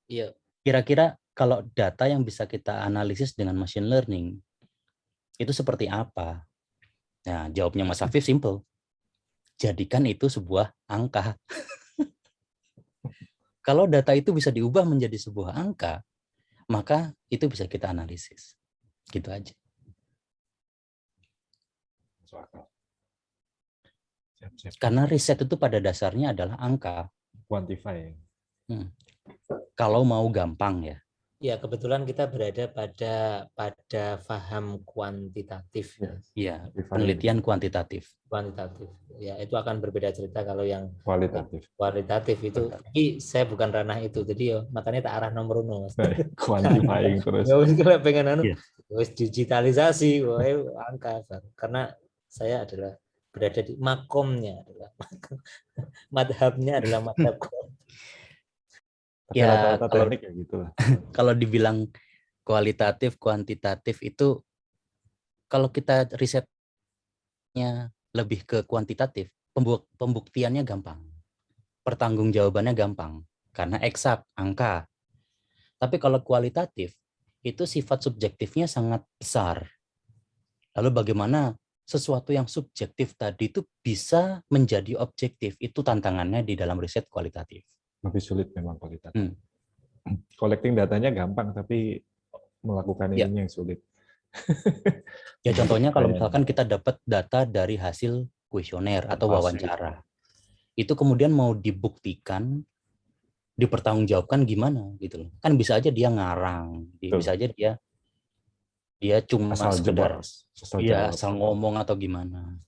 Iya. Kira-kira kalau data yang bisa kita analisis dengan machine learning itu seperti apa? Nah, jawabnya Mas Afif simple. Jadikan itu sebuah angka. Kalau data itu bisa diubah menjadi sebuah angka, maka itu bisa kita analisis. Gitu aja. Karena riset itu pada dasarnya adalah angka. Quantify. Kalau mau gampang ya, Ya, kebetulan kita berada pada paham kuantitatif. Iya, Defined penelitian kuantitatif. Kuantitatif. Ya, itu akan berbeda cerita kalau yang kualitatif. kualitatif itu. Tapi saya bukan ranah itu. Jadi yo makanya tak arah nomor uno, Mas. Quantifying terus. Ya wis kalau pengen anu, Iya. wis digitalisasi, wae angka. Karena saya adalah berada di makomnya adalah madhabnya adalah madhab. Tapi Ya, rata-rata kalau teknik ya gitu lah. kalau dibilang kualitatif, kuantitatif itu kalau kita risetnya lebih ke kuantitatif, pembuktiannya gampang. Pertanggungjawabannya gampang karena eksak, angka. Tapi kalau kualitatif itu sifat subjektifnya sangat besar. Lalu bagaimana sesuatu yang subjektif tadi itu bisa menjadi objektif? Itu tantangannya di dalam riset kualitatif. Lebih sulit memang kualitatif. Collecting datanya gampang, tapi melakukan Ya. ininya yang sulit. Ya contohnya kalau misalkan kita dapat data dari hasil kuesioner atau wawancara. Itu kemudian mau dibuktikan, dipertanggungjawabkan gimana gitu loh. Kan bisa aja dia ngarang, bisa aja dia cuma Asal sekedar jawab. asal ngomong atau gimana.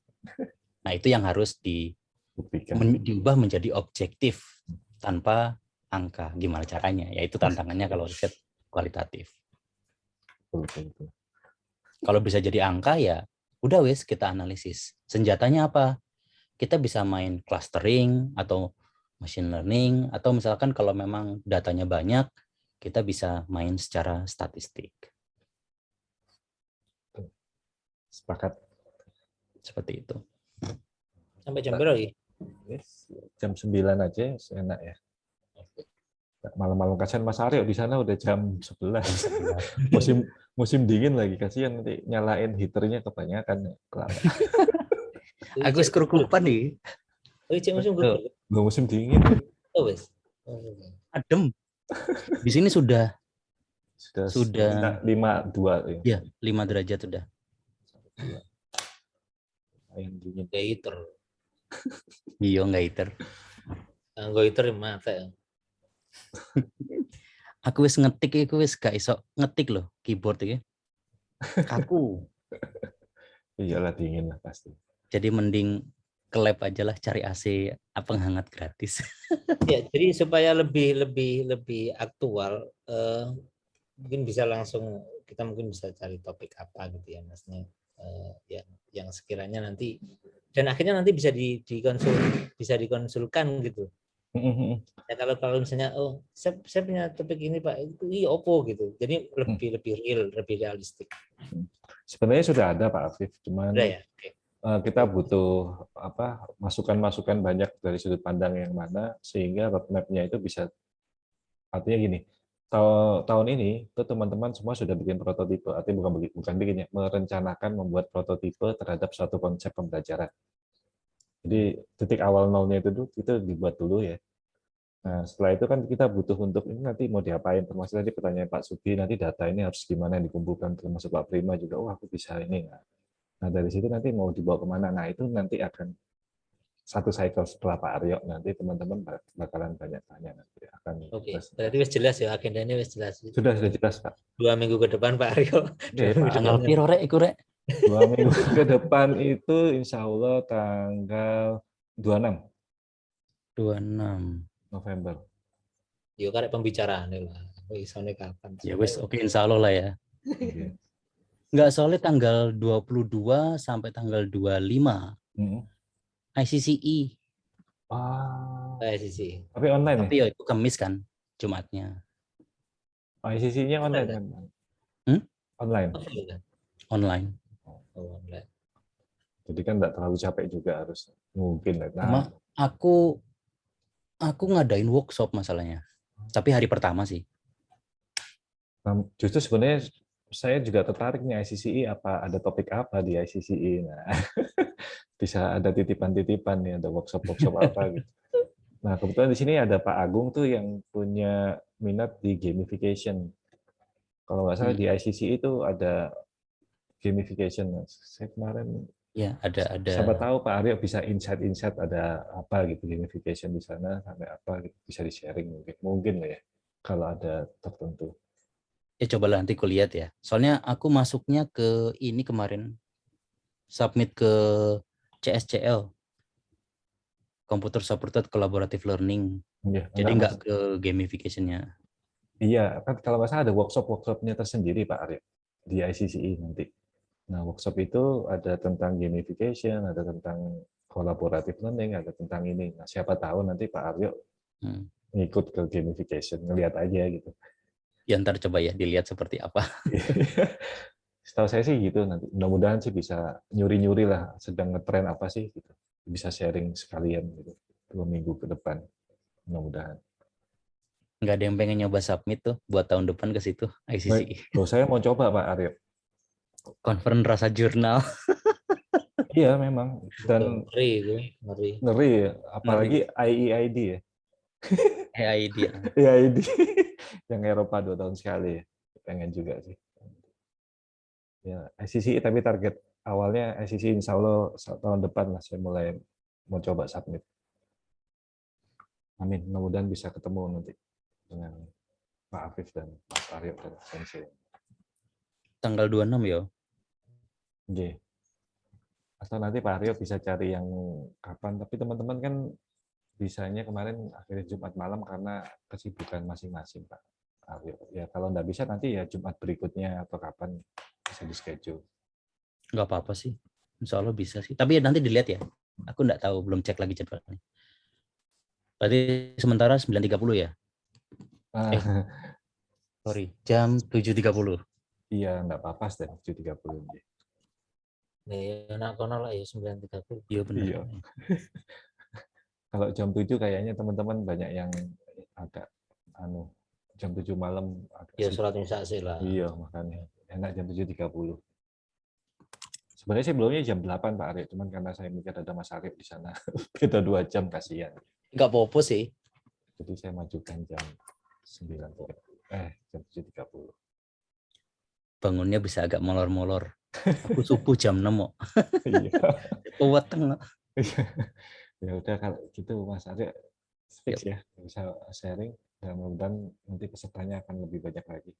Nah, itu yang harus diubah menjadi objektif tanpa angka. Gimana caranya? Ya itu tantangannya kalau riset kualitatif. Betul. Kalau bisa jadi angka ya udah wes kita analisis. Senjatanya apa? Kita bisa main clustering atau machine learning, atau misalkan kalau memang datanya banyak, kita bisa main secara statistik. Sepakat. Seperti itu. Sampai jam berapa lagi? Jam 9 aja enak ya. Malam-malam kasihan Mas Aryo di sana udah jam 11. musim dingin lagi, kasihan nanti nyalain heaternya kebanyakan. Agus kerukupan nih. Oh, musim dingin. Oh, wes. Adem. Di sini sudah 52 ya. 5 derajat sudah. Yang dingin. Heater. Iya, nggak heater. Nggak heater mata. Aku wis ngetik, aku wis gak iso ngetik loh keyboard iki. Kaku. Iyalah dingin lah pasti. Jadi mending ke lab aja lah, cari AC penghangat gratis. Ya, jadi supaya lebih aktual, mungkin bisa langsung kita mungkin bisa cari topik apa gitu ya, Masnya, yang sekiranya nanti dan akhirnya nanti bisa dikonsulkan gitu. Ya, kalau misalnya saya punya topik ini Pak, itu opo gitu. Jadi lebih real, lebih realistik. Sebenarnya sudah ada Pak Afif, cuman ya? Okay. Kita butuh masukan-masukan banyak dari sudut pandang yang mana sehingga roadmap-nya itu bisa, artinya gini, tahun ini tuh teman-teman semua sudah bikin prototipe, artinya bukan bikin ya, merencanakan membuat prototipe terhadap suatu konsep pembelajaran. Jadi titik awal nolnya itu dibuat dulu ya. Nah, setelah itu kan kita butuh untuk ini nanti mau diapain, termasuk tadi pertanyaan Pak Sugi, nanti data ini harus gimana dikumpulkan, termasuk Pak Prima juga, aku bisa ini. Nah, dari situ nanti mau dibawa kemana? Nah, itu nanti akan satu cycle setelah Pak Aryo, nanti teman-teman bakalan banyak tanya. Nanti akan. Oke, berarti wis jelas ya, agendanya wis jelas. Sudah jelas, Pak. 2 minggu ke depan Pak Aryo. Tanggal piro rek iku rek? 2 minggu ke depan itu insya Allah tanggal 26 November. Yo karek pembicaraan lah. Isone kapan? Ya wis, oke, insya Allah lah ya. Nggak solid tanggal 22 sampai tanggal 25. ICCE. ICCE. Tapi online. Tapi ya itu Kamis kan, Jumatnya. ICCE-nya online kan? Online. Online. Online. Jadi kan nggak terlalu capek juga harus mungkin. Nah, aku ngadain workshop masalahnya. Tapi hari pertama sih. Nah, justru sebenarnya saya juga tertarik nih ICCE, apa ada topik apa di ICCE. Nah, bisa ada titipan-titipan nih, ada workshop apa gitu. Nah, kebetulan di sini ada Pak Agung tuh yang punya minat di gamification. Kalau nggak salah di ICCE itu ada gamification. Saya kemarin ya ada. Siapa tahu Pak Aryo bisa insight ada apa gitu gamification di sana sampai apa gitu, bisa di sharing mungkin lah ya kalau ada tertentu. cobalah nanti kulihat ya. Soalnya aku masuknya ke ini kemarin, submit ke CSCL, Computer Supported Collaborative Learning. Iya, Jadi enggak, nggak ke gamification-nya. iya, kan kalau nggak salah ada workshop-workshopnya tersendiri Pak Aryo di ICCI nanti. Nah, workshop itu ada tentang gamification, ada tentang collaborative learning, ada tentang ini. Nah, siapa tahu nanti Pak Aryo ngikut ke gamification, ngelihat aja gitu. Ya ntar coba ya dilihat seperti apa. Setahu saya sih gitu nanti. Mudah-mudahan sih bisa nyuri-nyuri lah sedang ngetren apa sih gitu. Bisa sharing sekalian gitu. 2 minggu ke depan. Mudah-mudahan. Nggak ada yang pengen nyoba submit tuh buat tahun depan ke situ ICCI. Loh, saya mau coba Pak Aryo. Conference rasa jurnal. Iya memang. Dan Ngeri itu, ngeri. ngeri ya. Apalagi IEID ya. EID. IEID. Yang Eropa 2 tahun sekali ya. Pengen juga sih. Ya, ICCI tapi target awalnya ICCI insya Allah tahun depan lah saya mulai mau coba submit. Amin. Mudah-mudahan bisa ketemu nanti dengan Pak Afif dan Mas Aryo dan Sensei. Tanggal 26 ya. Oke. Atau nanti Pak Aryo bisa cari yang kapan, tapi teman-teman kan bisanya kemarin akhirnya Jumat malam karena kesibukan masing-masing Pak Aryo. Ya kalau nggak bisa nanti ya Jumat berikutnya atau kapan bisa di schedule. Nggak apa-apa sih. Insya Allah bisa sih. Tapi nanti dilihat ya. Aku nggak tahu, belum cek lagi jadwalnya. Berarti sementara 9.30 ya? Sorry, jam 7.30. Iya, nggak apa-apa, 7.30. Ya, anak kono lah ya 9.30. Iya benar. Iya. Kalau jam 7 kayaknya teman-teman banyak yang agak jam 7 malam agak Ya sholat Isya sih lah. Iya, makanya enak jam 7.30. Sebenarnya sih belumnya jam 8 Pak Aryo, cuman karena saya mikir ada Mas Aryo di sana, beda 2 jam kasihan. Nggak apa-apa sih. Jadi saya majukan jam jam 7.30. Bangunnya bisa agak molor-molor. Aku subuh jam 6 kok. Iya. Weteng. Ya udah kalau gitu Mas Aryo fix ya, bisa sharing dan mudah-mudahan nanti pesertanya akan lebih banyak lagi.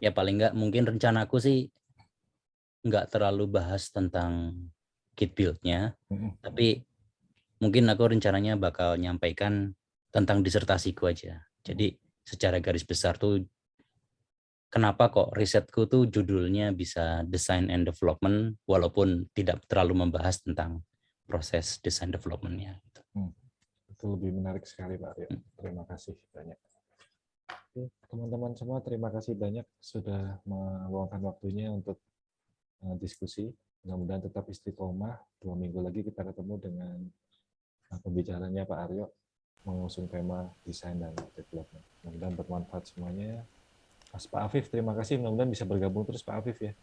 Ya paling nggak mungkin rencanaku sih nggak terlalu bahas tentang kit build-nya, tapi mungkin aku rencananya bakal nyampaikan tentang disertasiku aja. Jadi secara garis besar tuh kenapa kok risetku tuh judulnya bisa Design and Development walaupun tidak terlalu membahas tentang proses design development-nya. Itu lebih menarik sekali Pak Aryo. Terima kasih banyak. Oke, teman-teman semua terima kasih banyak sudah meluangkan waktunya untuk diskusi. Mudah-mudahan tetap istiqomah. 2 minggu lagi kita ketemu dengan pembicaranya Pak Aryo mengusung tema desain dan development. Mudah-mudahan bermanfaat semuanya. Mas Pak Afif, terima kasih. Mudah-mudahan bisa bergabung terus Pak Afif ya.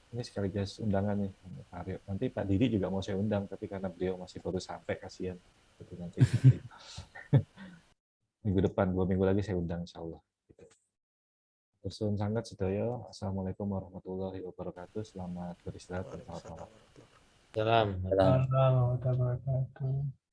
Ini sekaligus undangan nih Pak Aryo. Nanti Pak Didi juga mau saya undang, tapi karena beliau masih baru sampai, kasihan. Jadi nanti minggu depan, 2 minggu lagi saya undang insya Allah. Bersuun sangat sedaya. Assalamualaikum warahmatullahi wabarakatuh. Selamat beristirahat dan selamat malam. Salam. Assalamualaikum warahmatullahi wabarakatuh.